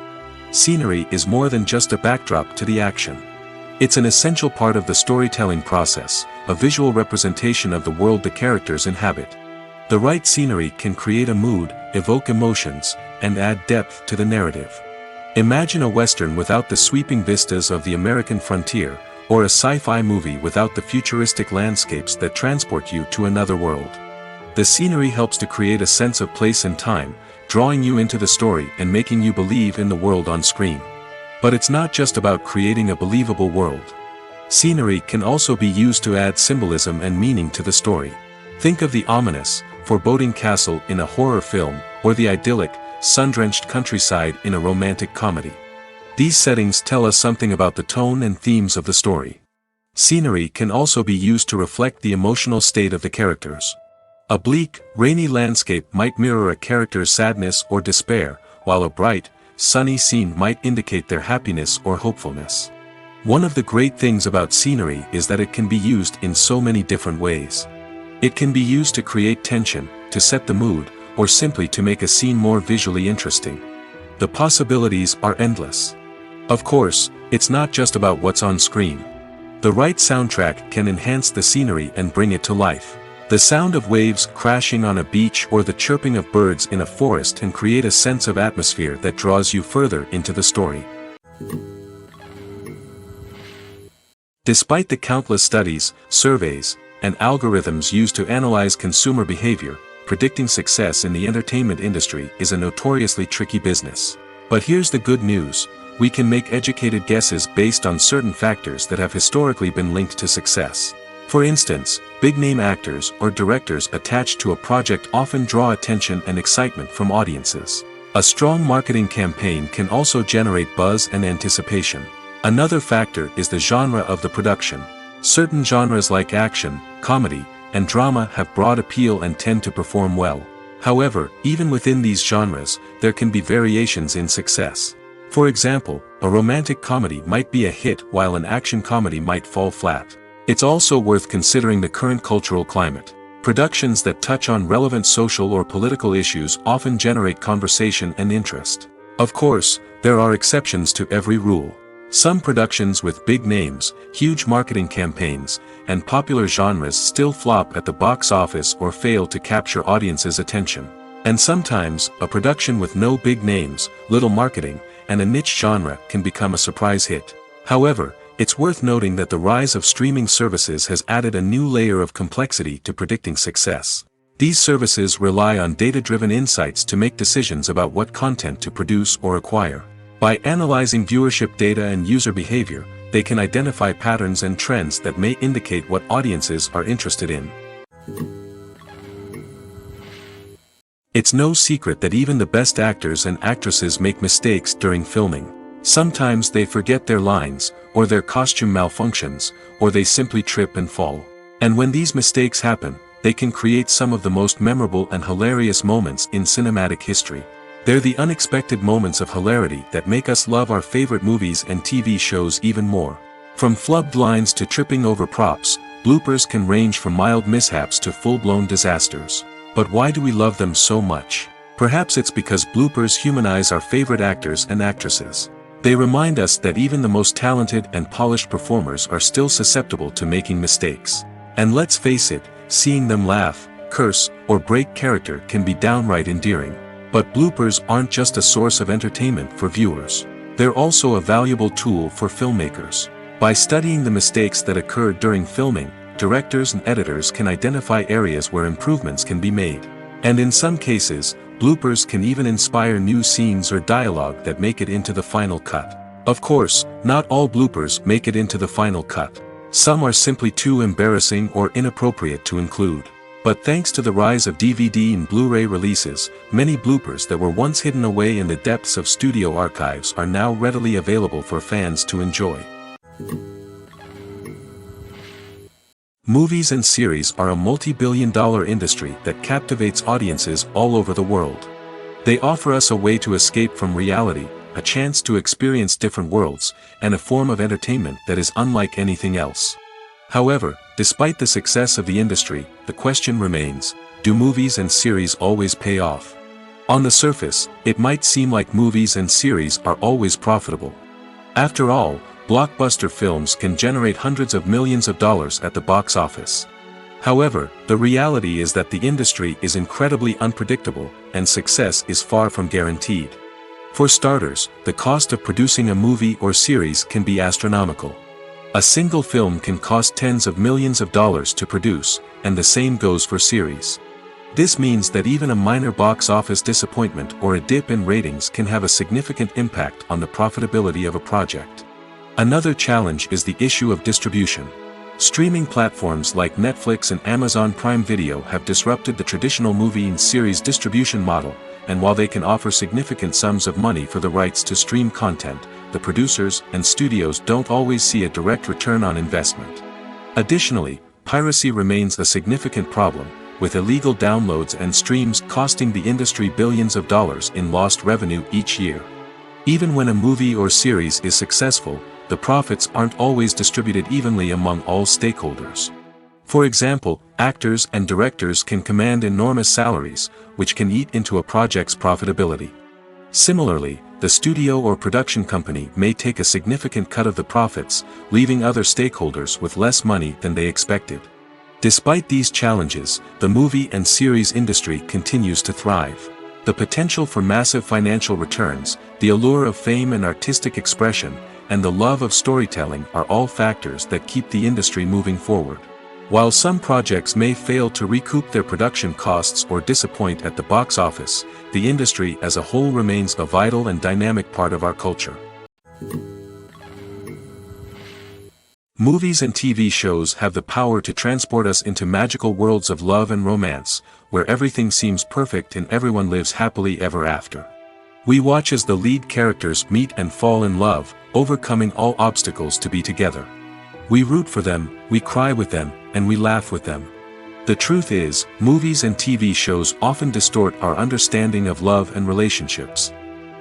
Scenery is more than just a backdrop to the action. It's an essential part of the storytelling process, a visual representation of the world the characters inhabit. The right scenery can create a mood, evoke emotions, and add depth to the narrative. Imagine a Western without the sweeping vistas of the American frontier, or a sci-fi movie without the futuristic landscapes that transport you to another world. The scenery helps to create a sense of place and time, drawing you into the story and making you believe in the world on screen. But it's not just about creating a believable world. Scenery can also be used to add symbolism and meaning to the story. Think of the ominous, foreboding castle in a horror film, or the idyllic, sun-drenched countryside in a romantic comedy. These settings tell us something about the tone and themes of the story. Scenery can also be used to reflect the emotional state of the characters. A bleak, rainy landscape might mirror a character's sadness or despair, while a bright, sunny scene might indicate their happiness or hopefulness. One of the great things about scenery is that it can be used in so many different ways. It can be used to create tension, to set the mood, or simply to make a scene more visually interesting. The possibilities are endless. Of course, it's not just about what's on screen. The right soundtrack can enhance the scenery and bring it to life. The sound of waves crashing on a beach or the chirping of birds in a forest can create a sense of atmosphere that draws you further into the story. Despite the countless studies, surveys, and algorithms used to analyze consumer behavior, predicting success in the entertainment industry is a notoriously tricky business. But here's the good news: we can make educated guesses based on certain factors that have historically been linked to success. For instance, big-name actors or directors attached to a project often draw attention and excitement from audiences. A strong marketing campaign can also generate buzz and anticipation. Another factor is the genre of the production. Certain genres like action, comedy, and drama have broad appeal and tend to perform well. However, even within these genres, there can be variations in success. For example, a romantic comedy might be a hit while an action comedy might fall flat. It's also worth considering the current cultural climate. Productions that touch on relevant social or political issues often generate conversation and interest. Of course, there are exceptions to every rule. Some productions with big names, huge marketing campaigns, and popular genres still flop at the box office or fail to capture audiences' attention. And sometimes, a production with no big names, little marketing, and a niche genre can become a surprise hit. However, it's worth noting that the rise of streaming services has added a new layer of complexity to predicting success. These services rely on data-driven insights to make decisions about what content to produce or acquire. By analyzing viewership data and user behavior, they can identify patterns and trends that may indicate what audiences are interested in. It's no secret that even the best actors and actresses make mistakes during filming. Sometimes they forget their lines, or their costume malfunctions, or they simply trip and fall. And when these mistakes happen, they can create some of the most memorable and hilarious moments in cinematic history. They're the unexpected moments of hilarity that make us love our favorite movies and TV shows even more. From flubbed lines to tripping over props, bloopers can range from mild mishaps to full-blown disasters. But why do we love them so much? Perhaps it's because bloopers humanize our favorite actors and actresses. They remind us that even the most talented and polished performers are still susceptible to making mistakes. And let's face it, seeing them laugh, curse, or break character can be downright endearing. But bloopers aren't just a source of entertainment for viewers. They're also a valuable tool for filmmakers. By studying the mistakes that occurred during filming, directors and editors can identify areas where improvements can be made. And in some cases, bloopers can even inspire new scenes or dialogue that make it into the final cut. Of course, not all bloopers make it into the final cut. Some are simply too embarrassing or inappropriate to include. But thanks to the rise of DVD and Blu-ray releases, many bloopers that were once hidden away in the depths of studio archives are now readily available for fans to enjoy. Movies and series are a multi-billion-dollar industry that captivates audiences all over the world. They offer us a way to escape from reality, a chance to experience different worlds, and a form of entertainment that is unlike anything else. However, despite the success of the industry, the question remains, do movies and series always pay off? On the surface, it might seem like movies and series are always profitable. After all, blockbuster films can generate hundreds of millions of dollars at the box office. However, the reality is that the industry is incredibly unpredictable, and success is far from guaranteed. For starters, the cost of producing a movie or series can be astronomical. A single film can cost tens of millions of dollars to produce, and the same goes for series. This means that even a minor box office disappointment or a dip in ratings can have a significant impact on the profitability of a project. Another challenge is the issue of distribution. Streaming platforms like Netflix and Amazon Prime Video have disrupted the traditional movie and series distribution model, and while they can offer significant sums of money for the rights to stream content, the producers and studios don't always see a direct return on investment. Additionally, piracy remains a significant problem, with illegal downloads and streams costing the industry billions of dollars in lost revenue each year. Even when a movie or series is successful, the profits aren't always distributed evenly among all stakeholders. For example, actors and directors can command enormous salaries, which can eat into a project's profitability. Similarly, the studio or production company may take a significant cut of the profits, leaving other stakeholders with less money than they expected. Despite these challenges, the movie and series industry continues to thrive. The potential for massive financial returns, the allure of fame and artistic expression, and the love of storytelling are all factors that keep the industry moving forward. While some projects may fail to recoup their production costs or disappoint at the box office, the industry as a whole remains a vital and dynamic part of our culture. Movies and TV shows have the power to transport us into magical worlds of love and romance, where everything seems perfect and everyone lives happily ever after. We watch as the lead characters meet and fall in love, overcoming all obstacles to be together. We root for them, we cry with them, and we laugh with them. The truth is, movies and TV shows often distort our understanding of love and relationships.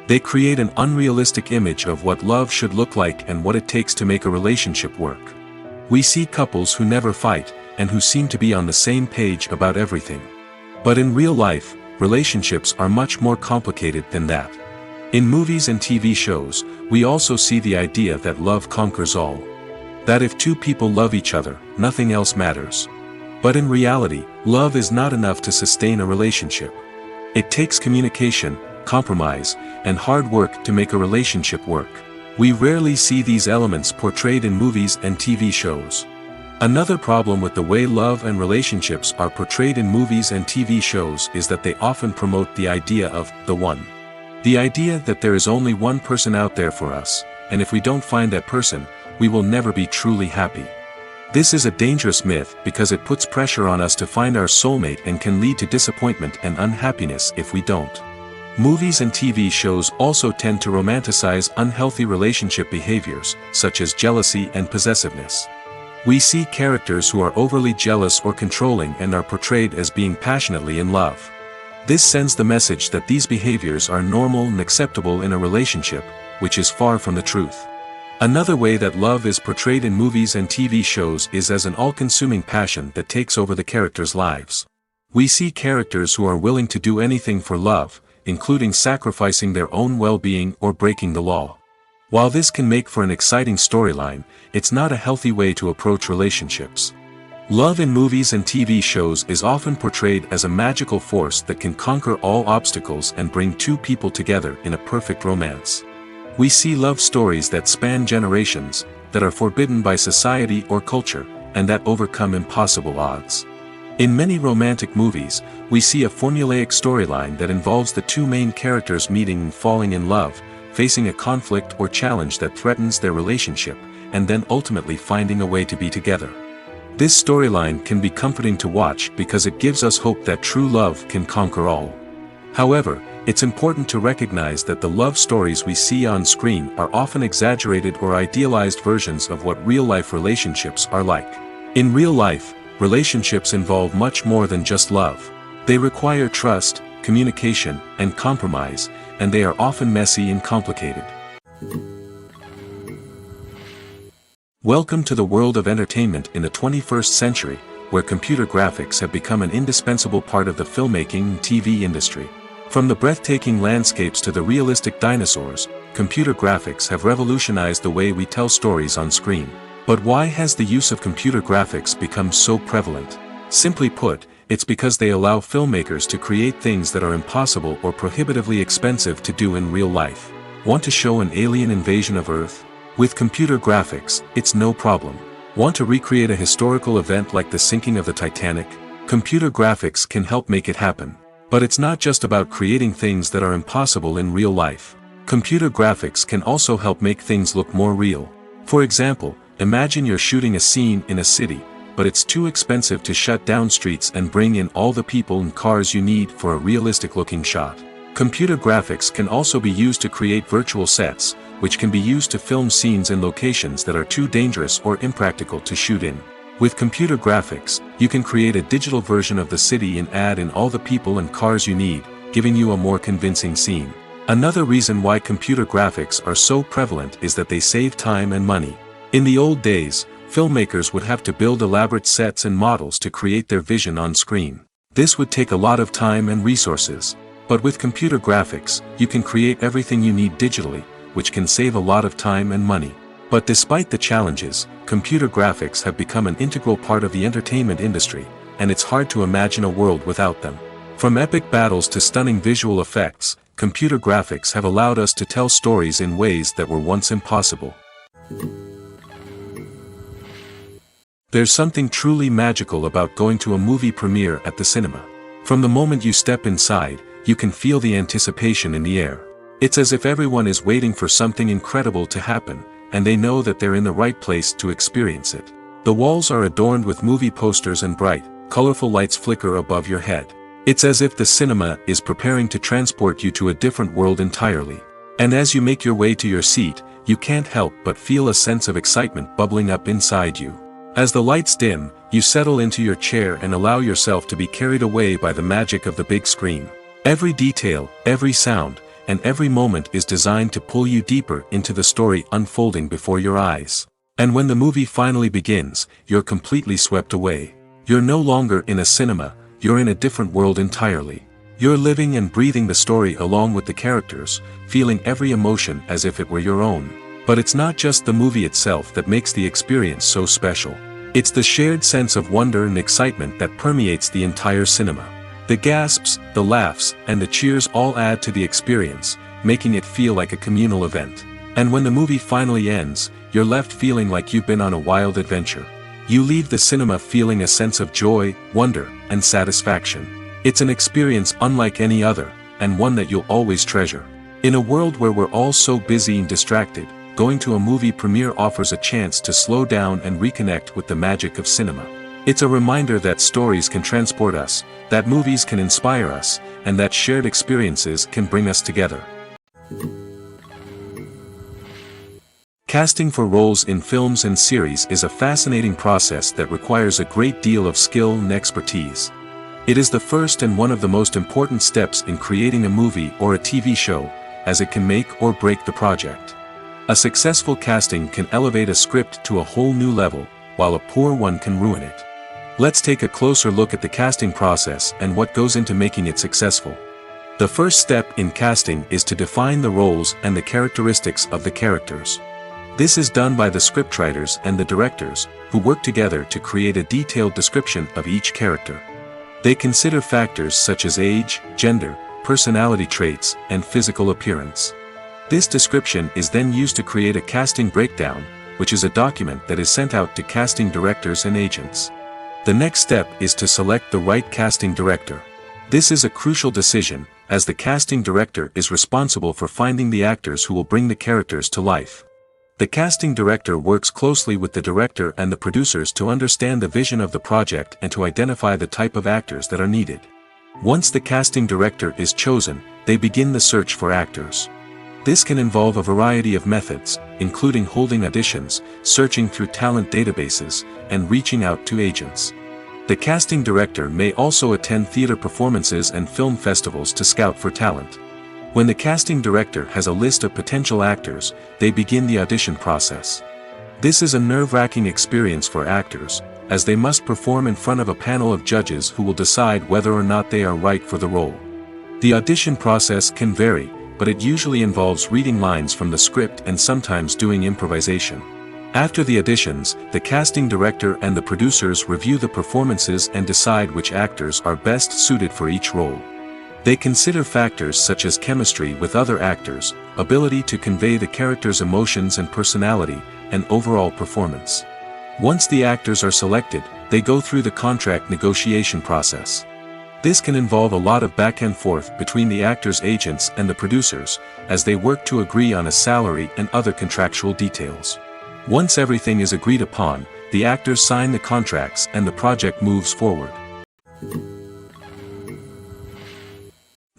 They create an unrealistic image of what love should look like and what it takes to make a relationship work. We see couples who never fight, and who seem to be on the same page about everything. But in real life, relationships are much more complicated than that. In movies and TV shows, we also see the idea that love conquers all. That if two people love each other, nothing else matters. But in reality, love is not enough to sustain a relationship. It takes communication, compromise, and hard work to make a relationship work. We rarely see these elements portrayed in movies and TV shows. Another problem with the way love and relationships are portrayed in movies and TV shows is that they often promote the idea of the one. The idea that there is only one person out there for us, and if we don't find that person, we will never be truly happy. This is a dangerous myth because it puts pressure on us to find our soulmate and can lead to disappointment and unhappiness if we don't. Movies and TV shows also tend to romanticize unhealthy relationship behaviors, such as jealousy and possessiveness. We see characters who are overly jealous or controlling and are portrayed as being passionately in love. This sends the message that these behaviors are normal and acceptable in a relationship, which is far from the truth. Another way that love is portrayed in movies and TV shows is as an all-consuming passion that takes over the characters' lives. We see characters who are willing to do anything for love, including sacrificing their own well-being or breaking the law. While this can make for an exciting storyline, it's not a healthy way to approach relationships. Love in movies and TV shows is often portrayed as a magical force that can conquer all obstacles and bring two people together in a perfect romance. We see love stories that span generations, that are forbidden by society or culture, and that overcome impossible odds. In many romantic movies, we see a formulaic storyline that involves the two main characters meeting and falling in love, facing a conflict or challenge that threatens their relationship, and then ultimately finding a way to be together. This storyline can be comforting to watch because it gives us hope that true love can conquer all. However, it's important to recognize that the love stories we see on screen are often exaggerated or idealized versions of what real-life relationships are like. In real life, relationships involve much more than just love. They require trust, communication, and compromise, and they are often messy and complicated. Welcome to the world of entertainment in the 21st century, where computer graphics have become an indispensable part of the filmmaking and TV industry. From the breathtaking landscapes to the realistic dinosaurs, computer graphics have revolutionized the way we tell stories on screen. But why has the use of computer graphics become so prevalent? Simply put, it's because they allow filmmakers to create things that are impossible or prohibitively expensive to do in real life. Want to show an alien invasion of Earth? With computer graphics, it's no problem. Want to recreate a historical event like the sinking of the Titanic? Computer graphics can help make it happen. But it's not just about creating things that are impossible in real life. Computer graphics can also help make things look more real. For example, imagine you're shooting a scene in a city, but it's too expensive to shut down streets and bring in all the people and cars you need for a realistic-looking shot. Computer graphics can also be used to create virtual sets, which can be used to film scenes in locations that are too dangerous or impractical to shoot in. With computer graphics, you can create a digital version of the city and add in all the people and cars you need, giving you a more convincing scene. Another reason why computer graphics are so prevalent is that they save time and money. In the old days, filmmakers would have to build elaborate sets and models to create their vision on screen. This would take a lot of time and resources. But with computer graphics, you can create everything you need digitally, which can save a lot of time and money. But despite the challenges, computer graphics have become an integral part of the entertainment industry, and it's hard to imagine a world without them. From epic battles to stunning visual effects, computer graphics have allowed us to tell stories in ways that were once impossible. There's something truly magical about going to a movie premiere at the cinema. From the moment you step inside, you can feel the anticipation in the air. It's as if everyone is waiting for something incredible to happen, and they know that they're in the right place to experience it. The walls are adorned with movie posters and bright, colorful lights flicker above your head. It's as if the cinema is preparing to transport you to a different world entirely. And as you make your way to your seat, you can't help but feel a sense of excitement bubbling up inside you. As the lights dim, you settle into your chair and allow yourself to be carried away by the magic of the big screen. Every detail, every sound, and every moment is designed to pull you deeper into the story unfolding before your eyes. And when the movie finally begins, you're completely swept away. You're no longer in a cinema, you're in a different world entirely. You're living and breathing the story along with the characters, feeling every emotion as if it were your own. But it's not just the movie itself that makes the experience so special. It's the shared sense of wonder and excitement that permeates the entire cinema. The gasps, the laughs, and the cheers all add to the experience, making it feel like a communal event. And when the movie finally ends, you're left feeling like you've been on a wild adventure. You leave the cinema feeling a sense of joy, wonder, and satisfaction. It's an experience unlike any other, and one that you'll always treasure. In a world where we're all so busy and distracted, going to a movie premiere offers a chance to slow down and reconnect with the magic of cinema. It's a reminder that stories can transport us, that movies can inspire us, and that shared experiences can bring us together. Casting for roles in films and series is a fascinating process that requires a great deal of skill and expertise. It is the first and one of the most important steps in creating a movie or a TV show, as it can make or break the project. A successful casting can elevate a script to a whole new level, while a poor one can ruin it. Let's take a closer look at the casting process and what goes into making it successful. The first step in casting is to define the roles and the characteristics of the characters. This is done by the scriptwriters and the directors, who work together to create a detailed description of each character. They consider factors such as age, gender, personality traits, and physical appearance. This description is then used to create a casting breakdown, which is a document that is sent out to casting directors and agents. The next step is to select the right casting director. This is a crucial decision, as the casting director is responsible for finding the actors who will bring the characters to life. The casting director works closely with the director and the producers to understand the vision of the project and to identify the type of actors that are needed. Once the casting director is chosen, they begin the search for actors. This can involve a variety of methods, including holding auditions, searching through talent databases, and reaching out to agents. The casting director may also attend theater performances and film festivals to scout for talent. When the casting director has a list of potential actors, they begin the audition process. This is a nerve-wracking experience for actors, as they must perform in front of a panel of judges who will decide whether or not they are right for the role. The audition process can vary, but it usually involves reading lines from the script and sometimes doing improvisation. After the auditions, the casting director and the producers review the performances and decide which actors are best suited for each role. They consider factors such as chemistry with other actors, ability to convey the character's emotions and personality, and overall performance. Once the actors are selected, they go through the contract negotiation process. This can involve a lot of back and forth between the actors' agents and the producers, as they work to agree on a salary and other contractual details. Once everything is agreed upon, the actors sign the contracts and the project moves forward.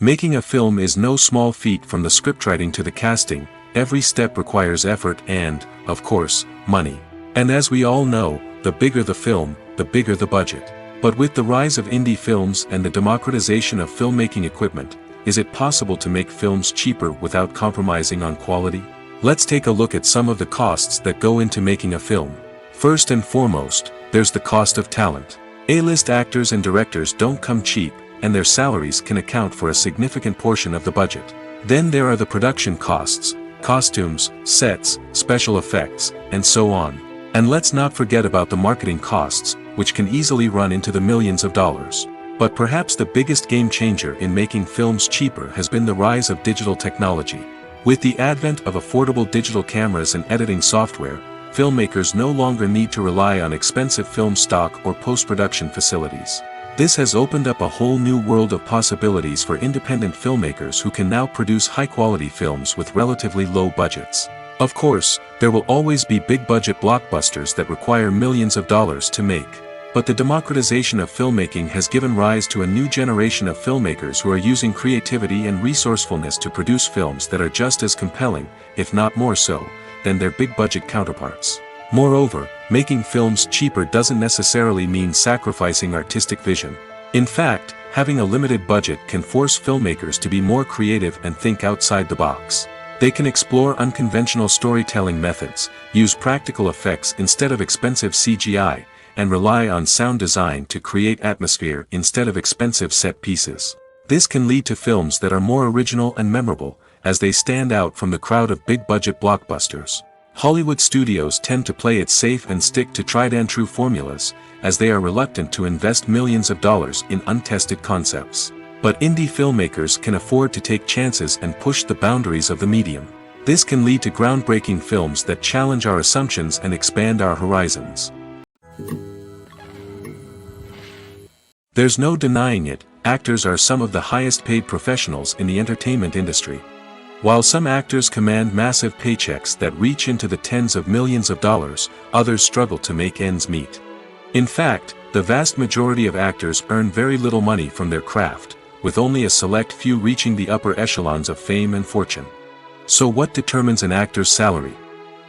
Making a film is no small feat. From the scriptwriting to the casting, every step requires effort and, of course, money. And as we all know, the bigger the film, the bigger the budget. But with the rise of indie films and the democratization of filmmaking equipment, is it possible to make films cheaper without compromising on quality? Let's take a look at some of the costs that go into making a film. First and foremost, there's the cost of talent. A-list actors and directors don't come cheap, and their salaries can account for a significant portion of the budget. Then there are the production costs, costumes, sets, special effects, and so on. And let's not forget about the marketing costs, which can easily run into the millions of dollars. But perhaps the biggest game changer in making films cheaper has been the rise of digital technology. With the advent of affordable digital cameras and editing software, filmmakers no longer need to rely on expensive film stock or post-production facilities. This has opened up a whole new world of possibilities for independent filmmakers who can now produce high-quality films with relatively low budgets. Of course, there will always be big-budget blockbusters that require millions of dollars to make. But the democratization of filmmaking has given rise to a new generation of filmmakers who are using creativity and resourcefulness to produce films that are just as compelling, if not more so, than their big-budget counterparts. Moreover, making films cheaper doesn't necessarily mean sacrificing artistic vision. In fact, having a limited budget can force filmmakers to be more creative and think outside the box. They can explore unconventional storytelling methods, use practical effects instead of expensive CGI, and rely on sound design to create atmosphere instead of expensive set pieces. This can lead to films that are more original and memorable, as they stand out from the crowd of big-budget blockbusters. Hollywood studios tend to play it safe and stick to tried-and-true formulas, as they are reluctant to invest millions of dollars in untested concepts. But indie filmmakers can afford to take chances and push the boundaries of the medium. This can lead to groundbreaking films that challenge our assumptions and expand our horizons. There's no denying it, actors are some of the highest-paid professionals in the entertainment industry. While some actors command massive paychecks that reach into the tens of millions of dollars, others struggle to make ends meet. In fact, the vast majority of actors earn very little money from their craft, with only a select few reaching the upper echelons of fame and fortune. So what determines an actor's salary?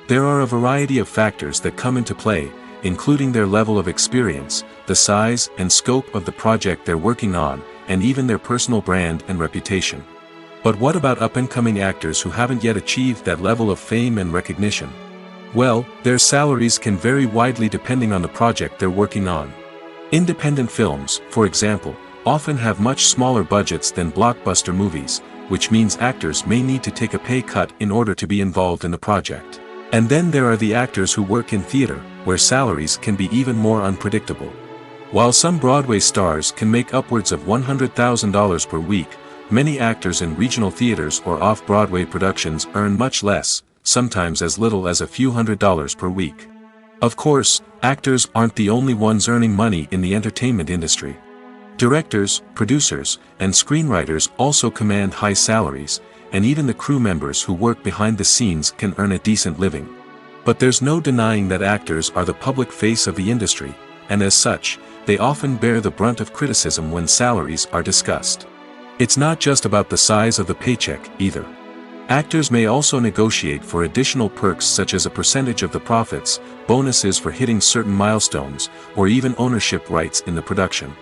There are a variety of factors that come into play, including their level of experience, the size and scope of the project they're working on, and even their personal brand and reputation. But what about up-and-coming actors who haven't yet achieved that level of fame and recognition? Well, their salaries can vary widely depending on the project they're working on. Independent films, for example, often have much smaller budgets than blockbuster movies, which means actors may need to take a pay cut in order to be involved in the project. And then there are the actors who work in theater, where salaries can be even more unpredictable. While some Broadway stars can make upwards of $100,000 per week, many actors in regional theaters or off-Broadway productions earn much less, sometimes as little as a few $100s per week. Of course, actors aren't the only ones earning money in the entertainment industry. Directors, producers, and screenwriters also command high salaries, and even the crew members who work behind the scenes can earn a decent living. But there's no denying that actors are the public face of the industry, and as such, they often bear the brunt of criticism when salaries are discussed. It's not just about the size of the paycheck, either. Actors may also negotiate for additional perks such as a percentage of the profits, bonuses for hitting certain milestones, or even ownership rights in the production.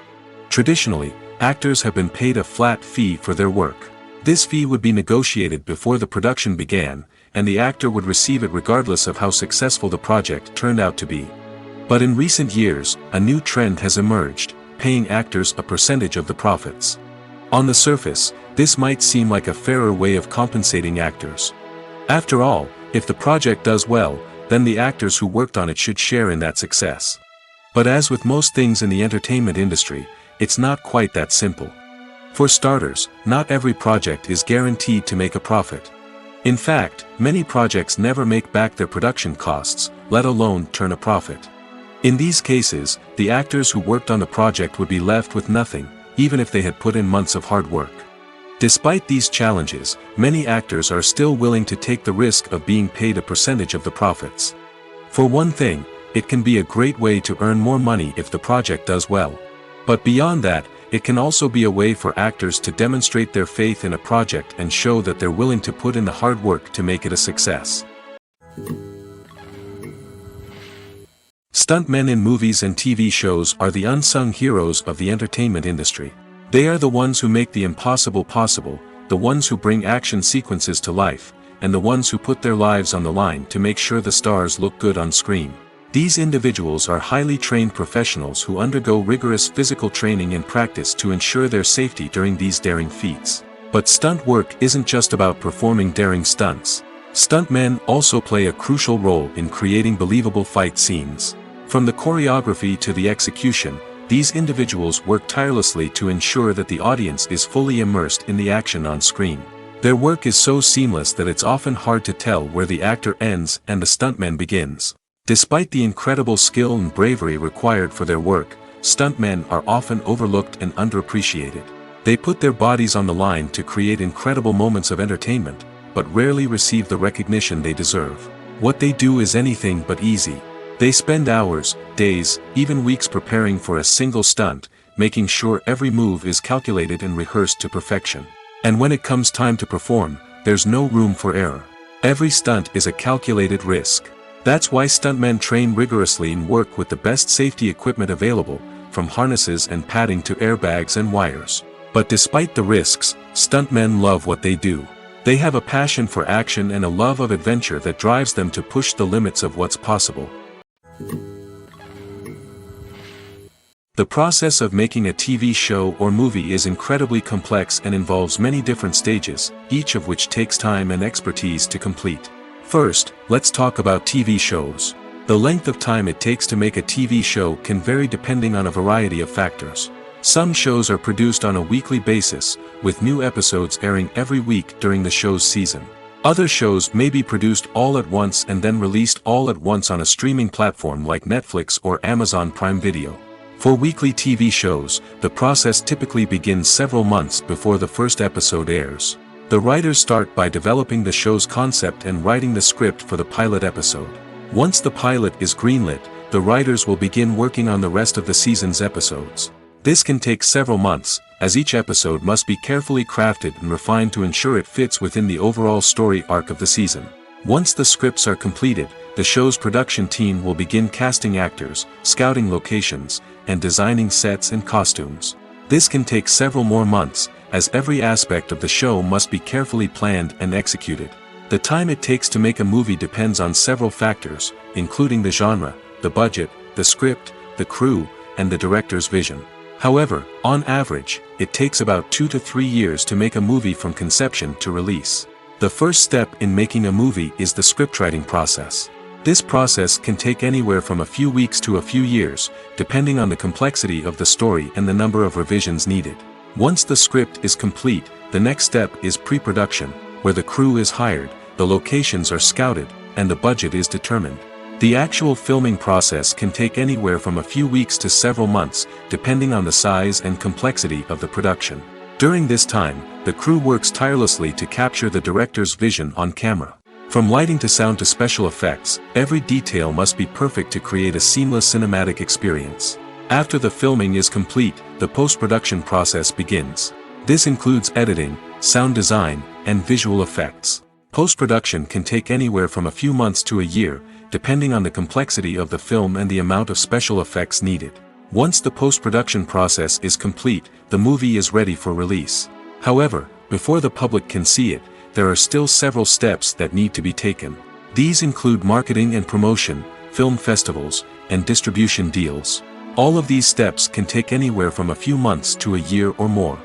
Traditionally, actors have been paid a flat fee for their work. This fee would be negotiated before the production began, and the actor would receive it regardless of how successful the project turned out to be. But in recent years, a new trend has emerged, paying actors a percentage of the profits. On the surface, this might seem like a fairer way of compensating actors. After all, if the project does well, then the actors who worked on it should share in that success. But as with most things in the entertainment industry, it's not quite that simple. For starters, not every project is guaranteed to make a profit. In fact, many projects never make back their production costs, let alone turn a profit. In these cases, the actors who worked on the project would be left with nothing, even if they had put in months of hard work. Despite these challenges, many actors are still willing to take the risk of being paid a percentage of the profits. For one thing, it can be a great way to earn more money if the project does well. But beyond that, it can also be a way for actors to demonstrate their faith in a project and show that they're willing to put in the hard work to make it a success. Stuntmen in movies and TV shows are the unsung heroes of the entertainment industry. They are the ones who make the impossible possible, the ones who bring action sequences to life, and the ones who put their lives on the line to make sure the stars look good on screen. These individuals are highly trained professionals who undergo rigorous physical training and practice to ensure their safety during these daring feats. But stunt work isn't just about performing daring stunts. Stuntmen also play a crucial role in creating believable fight scenes. From the choreography to the execution, these individuals work tirelessly to ensure that the audience is fully immersed in the action on screen. Their work is so seamless that it's often hard to tell where the actor ends and the stuntman begins. Despite the incredible skill and bravery required for their work, stuntmen are often overlooked and underappreciated. They put their bodies on the line to create incredible moments of entertainment, but rarely receive the recognition they deserve. What they do is anything but easy. They spend hours, days, even weeks preparing for a single stunt, making sure every move is calculated and rehearsed to perfection. And when it comes time to perform, there's no room for error. Every stunt is a calculated risk. That's why stuntmen train rigorously and work with the best safety equipment available, from harnesses and padding to airbags and wires. But despite the risks, stuntmen love what they do. They have a passion for action and a love of adventure that drives them to push the limits of what's possible. The process of making a TV show or movie is incredibly complex and involves many different stages, each of which takes time and expertise to complete. First, let's talk about TV shows. The length of time it takes to make a TV show can vary depending on a variety of factors. Some shows are produced on a weekly basis, with new episodes airing every week during the show's season. Other shows may be produced all at once and then released all at once on a streaming platform like Netflix or Amazon Prime Video. For weekly TV shows, the process typically begins several months before the first episode airs. The writers start by developing the show's concept and writing the script for the pilot episode. Once the pilot is greenlit, the writers will begin working on the rest of the season's episodes. This can take several months, as each episode must be carefully crafted and refined to ensure it fits within the overall story arc of the season. Once the scripts are completed, the show's production team will begin casting actors, scouting locations, and designing sets and costumes. This can take several more months, as every aspect of the show must be carefully planned and executed. The time it takes to make a movie depends on several factors, including the genre, the budget, the script, the crew, and the director's vision. However, on average, it takes about 2 to 3 years to make a movie from conception to release. The first step in making a movie is the scriptwriting process. This process can take anywhere from a few weeks to a few years, depending on the complexity of the story and the number of revisions needed. Once the script is complete, the next step is pre-production, where the crew is hired, the locations are scouted, and the budget is determined. The actual filming process can take anywhere from a few weeks to several months, depending on the size and complexity of the production. During this time, the crew works tirelessly to capture the director's vision on camera. From lighting to sound to special effects, every detail must be perfect to create a seamless cinematic experience. After the filming is complete, the post-production process begins. This includes editing, sound design, and visual effects. Post-production can take anywhere from a few months to a year, depending on the complexity of the film and the amount of special effects needed. Once the post-production process is complete, the movie is ready for release. However, before the public can see it, there are still several steps that need to be taken. These include marketing and promotion, film festivals, and distribution deals. All of these steps can take anywhere from a few months to a year or more.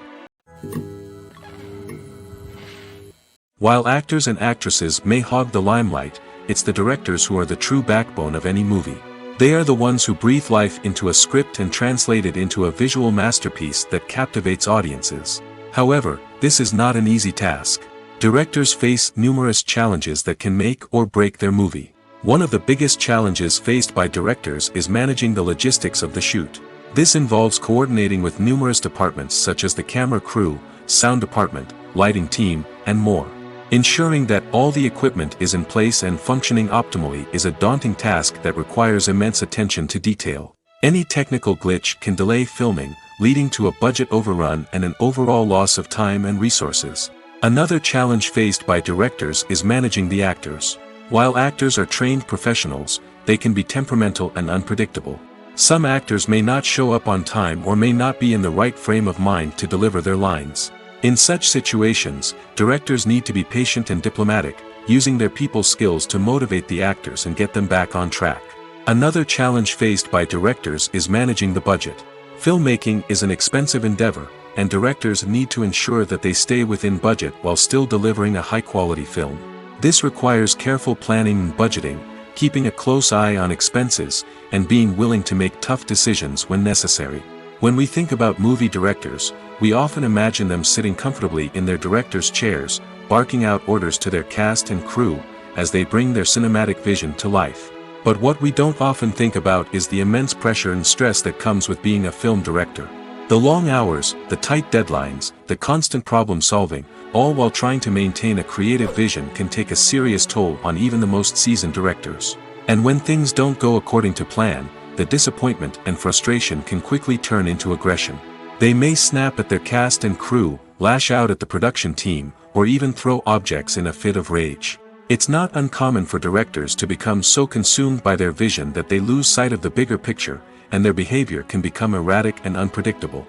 While actors and actresses may hog the limelight, it's the directors who are the true backbone of any movie. They are the ones who breathe life into a script and translate it into a visual masterpiece that captivates audiences. However, this is not an easy task. Directors face numerous challenges that can make or break their movie. One of the biggest challenges faced by directors is managing the logistics of the shoot. This involves coordinating with numerous departments such as the camera crew, sound department, lighting team, and more. Ensuring that all the equipment is in place and functioning optimally is a daunting task that requires immense attention to detail. Any technical glitch can delay filming, leading to a budget overrun and an overall loss of time and resources. Another challenge faced by directors is managing the actors. While actors are trained professionals, they can be temperamental and unpredictable. Some actors may not show up on time or may not be in the right frame of mind to deliver their lines. In such situations, directors need to be patient and diplomatic, using their people skills to motivate the actors and get them back on track. Another challenge faced by directors is managing the budget. Filmmaking is an expensive endeavor, and directors need to ensure that they stay within budget while still delivering a high-quality film. This requires careful planning and budgeting, keeping a close eye on expenses, and being willing to make tough decisions when necessary. When we think about movie directors, we often imagine them sitting comfortably in their director's chairs, barking out orders to their cast and crew, as they bring their cinematic vision to life. But what we don't often think about is the immense pressure and stress that comes with being a film director. The long hours, the tight deadlines, the constant problem solving, all while trying to maintain a creative vision can take a serious toll on even the most seasoned directors. And when things don't go according to plan, the disappointment and frustration can quickly turn into aggression. They may snap at their cast and crew, lash out at the production team, or even throw objects in a fit of rage. It's not uncommon for directors to become so consumed by their vision that they lose sight of the bigger picture, and their behavior can become erratic and unpredictable.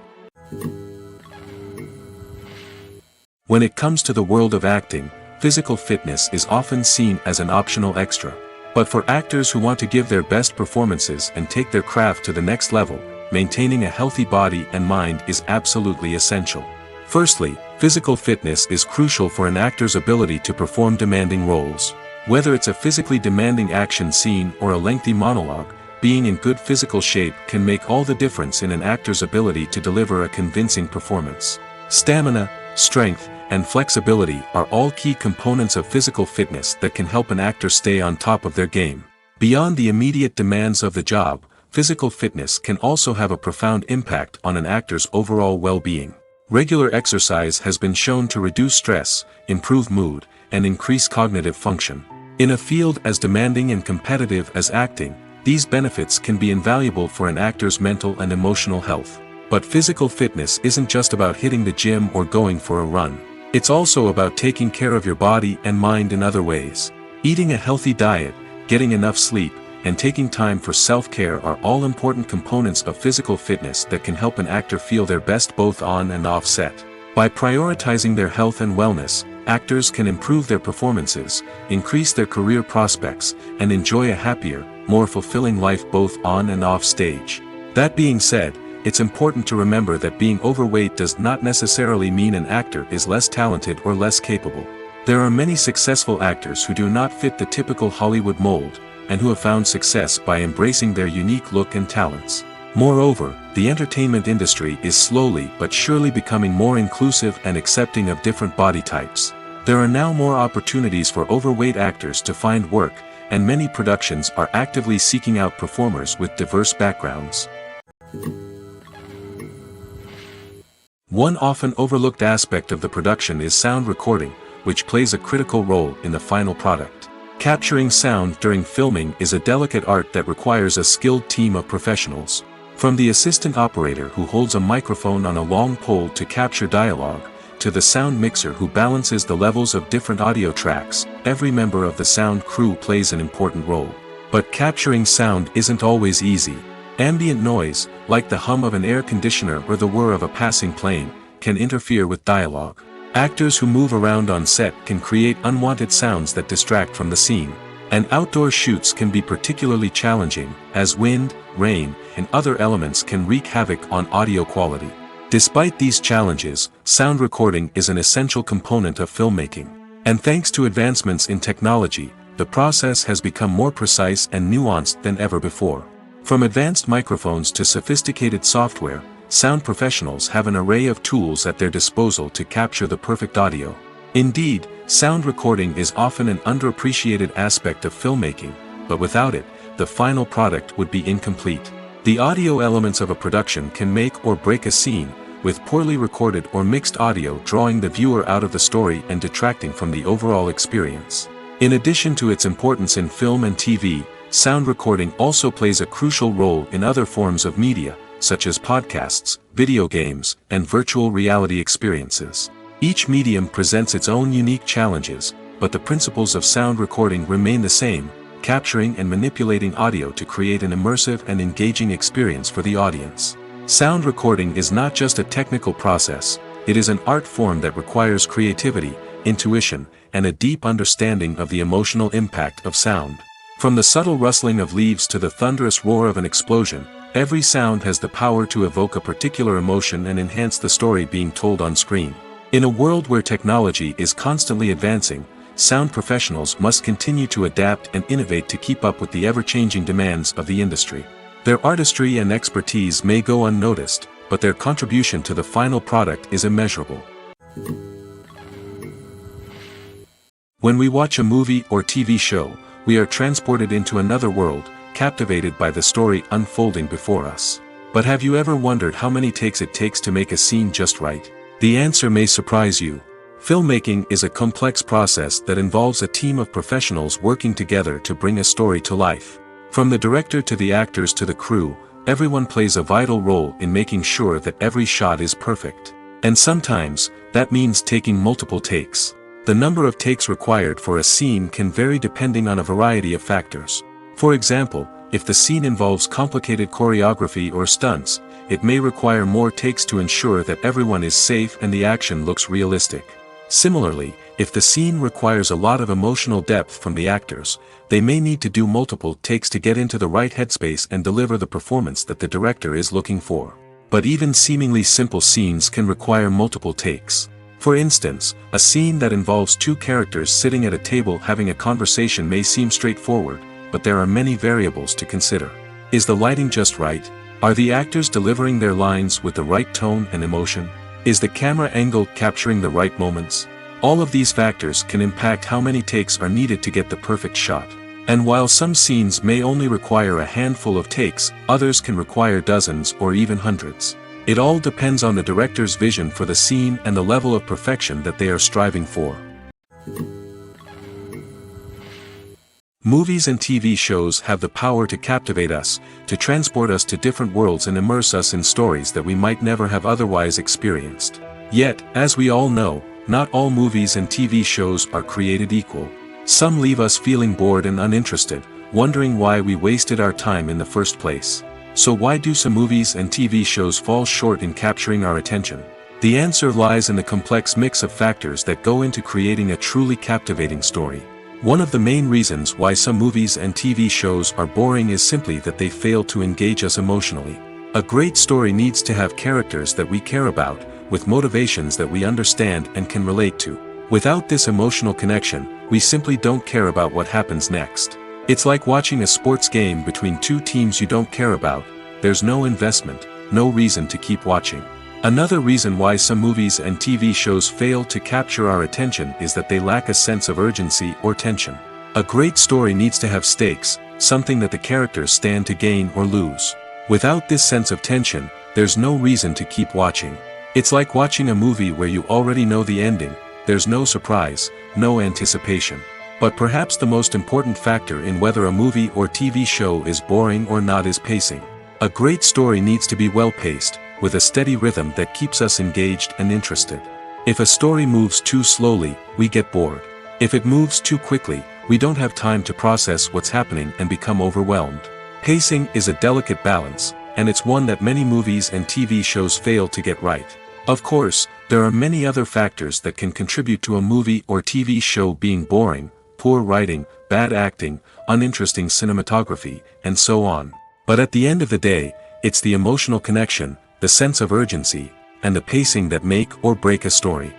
When it comes to the world of acting, physical fitness is often seen as an optional extra. But for actors who want to give their best performances and take their craft to the next level, maintaining a healthy body and mind is absolutely essential. Firstly, physical fitness is crucial for an actor's ability to perform demanding roles. Whether it's a physically demanding action scene or a lengthy monologue, being in good physical shape can make all the difference in an actor's ability to deliver a convincing performance. Stamina, strength, and flexibility are all key components of physical fitness that can help an actor stay on top of their game. Beyond the immediate demands of the job, physical fitness can also have a profound impact on an actor's overall well-being. Regular exercise has been shown to reduce stress, improve mood, and increase cognitive function. In a field as demanding and competitive as acting, these benefits can be invaluable for an actor's mental and emotional health. But physical fitness isn't just about hitting the gym or going for a run. It's also about taking care of your body and mind in other ways. Eating a healthy diet, getting enough sleep, and taking time for self-care are all important components of physical fitness that can help an actor feel their best both on and off set. By prioritizing their health and wellness, actors can improve their performances, increase their career prospects, and enjoy a happier, more fulfilling life both on and off stage. That being said, it's important to remember that being overweight does not necessarily mean an actor is less talented or less capable. There are many successful actors who do not fit the typical Hollywood mold, and who have found success by embracing their unique look and talents. Moreover, the entertainment industry is slowly but surely becoming more inclusive and accepting of different body types. There are now more opportunities for overweight actors to find work, and many productions are actively seeking out performers with diverse backgrounds. One often overlooked aspect of the production is sound recording, which plays a critical role in the final product. Capturing sound during filming is a delicate art that requires a skilled team of professionals. From the assistant operator who holds a microphone on a long pole to capture dialogue, to the sound mixer who balances the levels of different audio tracks, every member of the sound crew plays an important role. But capturing sound isn't always easy. Ambient noise, like the hum of an air conditioner or the whir of a passing plane, can interfere with dialogue. Actors who move around on set can create unwanted sounds that distract from the scene. And outdoor shoots can be particularly challenging, as wind, rain, and other elements can wreak havoc on audio quality. Despite these challenges, sound recording is an essential component of filmmaking. And thanks to advancements in technology, the process has become more precise and nuanced than ever before. From advanced microphones to sophisticated software, sound professionals have an array of tools at their disposal to capture the perfect audio. Indeed, sound recording is often an underappreciated aspect of filmmaking, but without it, the final product would be incomplete. The audio elements of a production can make or break a scene, with poorly recorded or mixed audio drawing the viewer out of the story and detracting from the overall experience. In addition to its importance in film and TV, sound recording also plays a crucial role in other forms of media, such as podcasts, video games, and virtual reality experiences. Each medium presents its own unique challenges, but the principles of sound recording remain the same, capturing and manipulating audio to create an immersive and engaging experience for the audience. Sound recording is not just a technical process, it is an art form that requires creativity, intuition, and a deep understanding of the emotional impact of sound. From the subtle rustling of leaves to the thunderous roar of an explosion, every sound has the power to evoke a particular emotion and enhance the story being told on screen. In a world where technology is constantly advancing, sound professionals must continue to adapt and innovate to keep up with the ever-changing demands of the industry. Their artistry and expertise may go unnoticed, but their contribution to the final product is immeasurable. When we watch a movie or TV show, we are transported into another world, captivated by the story unfolding before us. But have you ever wondered how many takes it takes to make a scene just right? The answer may surprise you. Filmmaking is a complex process that involves a team of professionals working together to bring a story to life. From the director to the actors to the crew, everyone plays a vital role in making sure that every shot is perfect. And sometimes, that means taking multiple takes. The number of takes required for a scene can vary depending on a variety of factors. For example, if the scene involves complicated choreography or stunts, it may require more takes to ensure that everyone is safe and the action looks realistic. Similarly, if the scene requires a lot of emotional depth from the actors, they may need to do multiple takes to get into the right headspace and deliver the performance that the director is looking for. But even seemingly simple scenes can require multiple takes. For instance, a scene that involves two characters sitting at a table having a conversation may seem straightforward, but there are many variables to consider. Is the lighting just right? Are the actors delivering their lines with the right tone and emotion? Is the camera angle capturing the right moments? All of these factors can impact how many takes are needed to get the perfect shot. And while some scenes may only require a handful of takes, others can require dozens or even hundreds. It all depends on the director's vision for the scene and the level of perfection that they are striving for. Movies and TV shows have the power to captivate us, to transport us to different worlds and immerse us in stories that we might never have otherwise experienced. Yet, as we all know, not all movies and TV shows are created equal. Some leave us feeling bored and uninterested, wondering why we wasted our time in the first place. So why do some movies and TV shows fall short in capturing our attention? The answer lies in the complex mix of factors that go into creating a truly captivating story. One of the main reasons why some movies and TV shows are boring is simply that they fail to engage us emotionally. A great story needs to have characters that we care about, with motivations that we understand and can relate to. Without this emotional connection, we simply don't care about what happens next. It's like watching a sports game between two teams you don't care about. There's no investment, no reason to keep watching. Another reason why some movies and TV shows fail to capture our attention is that they lack a sense of urgency or tension. A great story needs to have stakes, something that the characters stand to gain or lose. Without this sense of tension, there's no reason to keep watching. It's like watching a movie where you already know the ending, there's no surprise, no anticipation. But perhaps the most important factor in whether a movie or TV show is boring or not is pacing. A great story needs to be well-paced, with a steady rhythm that keeps us engaged and interested. If a story moves too slowly, we get bored. If it moves too quickly, we don't have time to process what's happening and become overwhelmed. Pacing is a delicate balance, and it's one that many movies and TV shows fail to get right. Of course, there are many other factors that can contribute to a movie or TV show being boring: poor writing, bad acting, uninteresting cinematography, and so on. But at the end of the day, it's the emotional connection, the sense of urgency, and the pacing that make or break a story.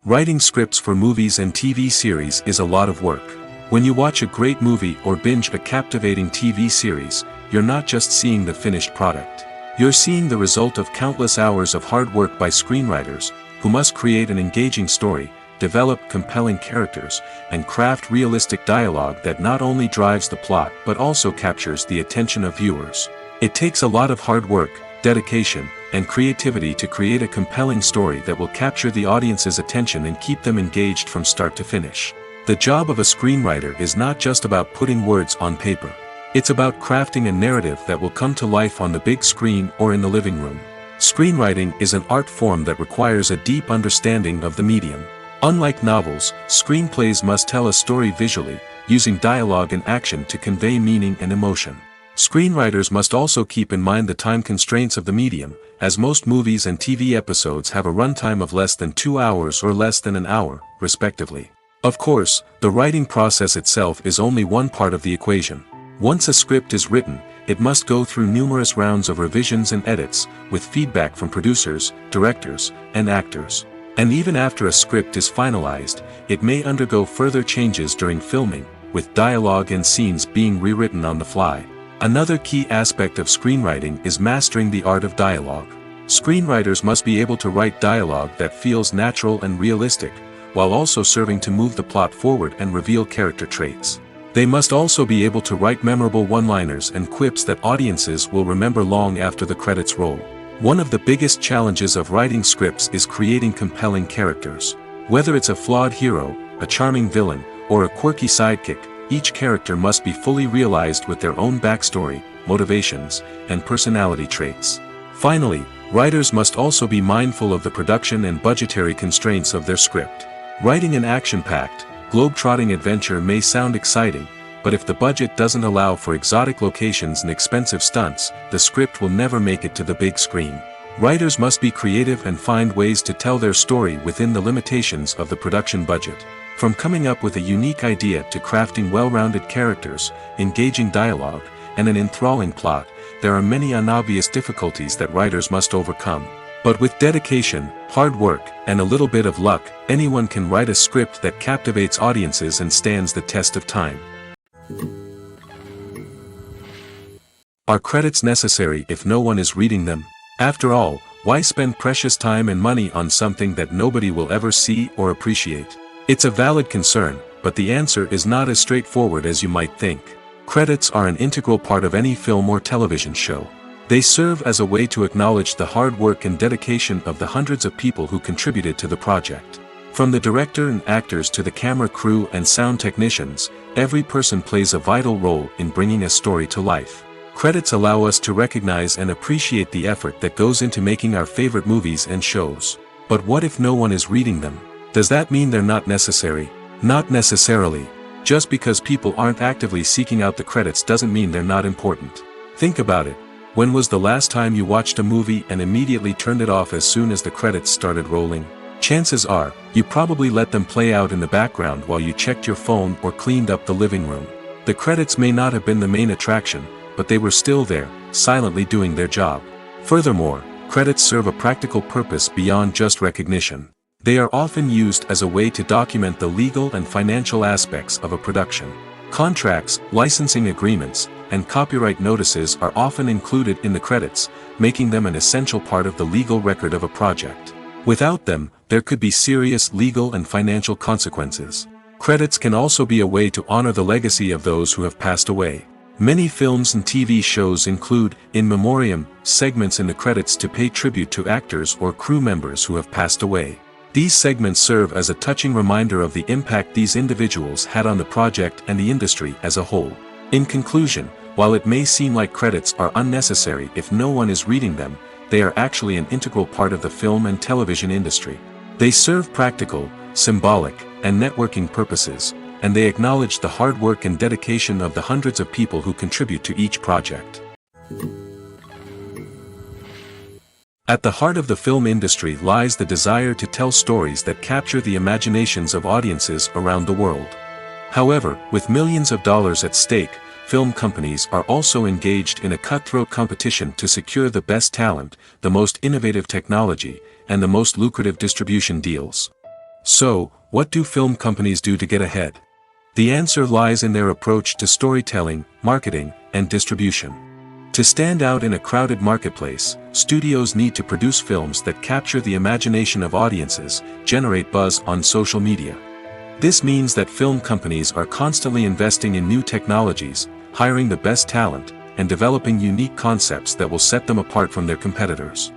Writing scripts for movies and TV series is a lot of work. When you watch a great movie or binge a captivating TV series, you're not just seeing the finished product. You're seeing the result of countless hours of hard work by screenwriters, who must create an engaging story, develop compelling characters, and craft realistic dialogue that not only drives the plot but also captures the attention of viewers. It takes a lot of hard work, dedication, and creativity to create a compelling story that will capture the audience's attention and keep them engaged from start to finish. The job of a screenwriter is not just about putting words on paper. It's about crafting a narrative that will come to life on the big screen or in the living room. Screenwriting is an art form that requires a deep understanding of the medium. Unlike novels, screenplays must tell a story visually, using dialogue and action to convey meaning and emotion. Screenwriters must also keep in mind the time constraints of the medium, as most movies and TV episodes have a runtime of less than 2 hours or less than an hour, respectively. Of course, the writing process itself is only one part of the equation. Once a script is written, it must go through numerous rounds of revisions and edits, with feedback from producers, directors, and actors. And even after a script is finalized, it may undergo further changes during filming, with dialogue and scenes being rewritten on the fly. Another key aspect of screenwriting is mastering the art of dialogue. Screenwriters must be able to write dialogue that feels natural and realistic, while also serving to move the plot forward and reveal character traits. They must also be able to write memorable one-liners and quips that audiences will remember long after the credits roll. One of the biggest challenges of writing scripts is creating compelling characters. Whether it's a flawed hero, a charming villain, or a quirky sidekick, each character must be fully realized with their own backstory, motivations, and personality traits. Finally, writers must also be mindful of the production and budgetary constraints of their script. Writing an action-packed, globe-trotting adventure may sound exciting, but if the budget doesn't allow for exotic locations and expensive stunts, the script will never make it to the big screen. Writers must be creative and find ways to tell their story within the limitations of the production budget. From coming up with a unique idea to crafting well-rounded characters, engaging dialogue, and an enthralling plot, there are many unobvious difficulties that writers must overcome. But with dedication, hard work, and a little bit of luck, anyone can write a script that captivates audiences and stands the test of time. Are credits necessary if no one is reading them? After all, why spend precious time and money on something that nobody will ever see or appreciate? It's a valid concern, but the answer is not as straightforward as you might think. Credits are an integral part of any film or television show. They serve as a way to acknowledge the hard work and dedication of the hundreds of people who contributed to the project. From the director and actors to the camera crew and sound technicians, every person plays a vital role in bringing a story to life. Credits allow us to recognize and appreciate the effort that goes into making our favorite movies and shows. But what if no one is reading them? Does that mean they're not necessary? Not necessarily. Just because people aren't actively seeking out the credits doesn't mean they're not important. Think about it. When was the last time you watched a movie and immediately turned it off as soon as the credits started rolling? Chances are, you probably let them play out in the background while you checked your phone or cleaned up the living room. The credits may not have been the main attraction, but they were still there, silently doing their job. Furthermore, credits serve a practical purpose beyond just recognition. They are often used as a way to document the legal and financial aspects of a production. Contracts, licensing agreements, and copyright notices are often included in the credits, making them an essential part of the legal record of a project. Without them, there could be serious legal and financial consequences. Credits can also be a way to honor the legacy of those who have passed away. Many films and TV shows include, in memoriam, segments in the credits to pay tribute to actors or crew members who have passed away. These segments serve as a touching reminder of the impact these individuals had on the project and the industry as a whole. In conclusion, while it may seem like credits are unnecessary if no one is reading them, they are actually an integral part of the film and television industry. They serve practical, symbolic, and networking purposes, and they acknowledge the hard work and dedication of the hundreds of people who contribute to each project. At the heart of the film industry lies the desire to tell stories that capture the imaginations of audiences around the world. However, with millions of dollars at stake, film companies are also engaged in a cutthroat competition to secure the best talent, the most innovative technology, and the most lucrative distribution deals. So, what do film companies do to get ahead? The answer lies in their approach to storytelling, marketing, and distribution. To stand out in a crowded marketplace, studios need to produce films that capture the imagination of audiences, generate buzz on social media. This means that film companies are constantly investing in new technologies, hiring the best talent, and developing unique concepts that will set them apart from their competitors.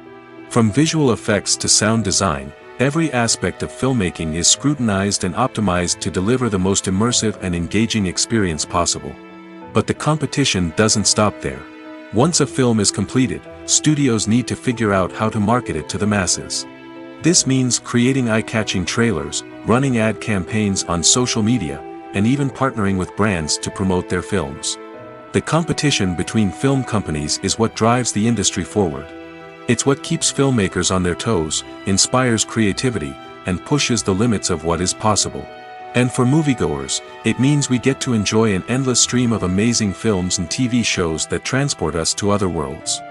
From visual effects to sound design, every aspect of filmmaking is scrutinized and optimized to deliver the most immersive and engaging experience possible. But the competition doesn't stop there. Once a film is completed, studios need to figure out how to market it to the masses. This means creating eye-catching trailers, running ad campaigns on social media, and even partnering with brands to promote their films. The competition between film companies is what drives the industry forward. It's what keeps filmmakers on their toes, inspires creativity, and pushes the limits of what is possible. And for moviegoers, it means we get to enjoy an endless stream of amazing films and TV shows that transport us to other worlds.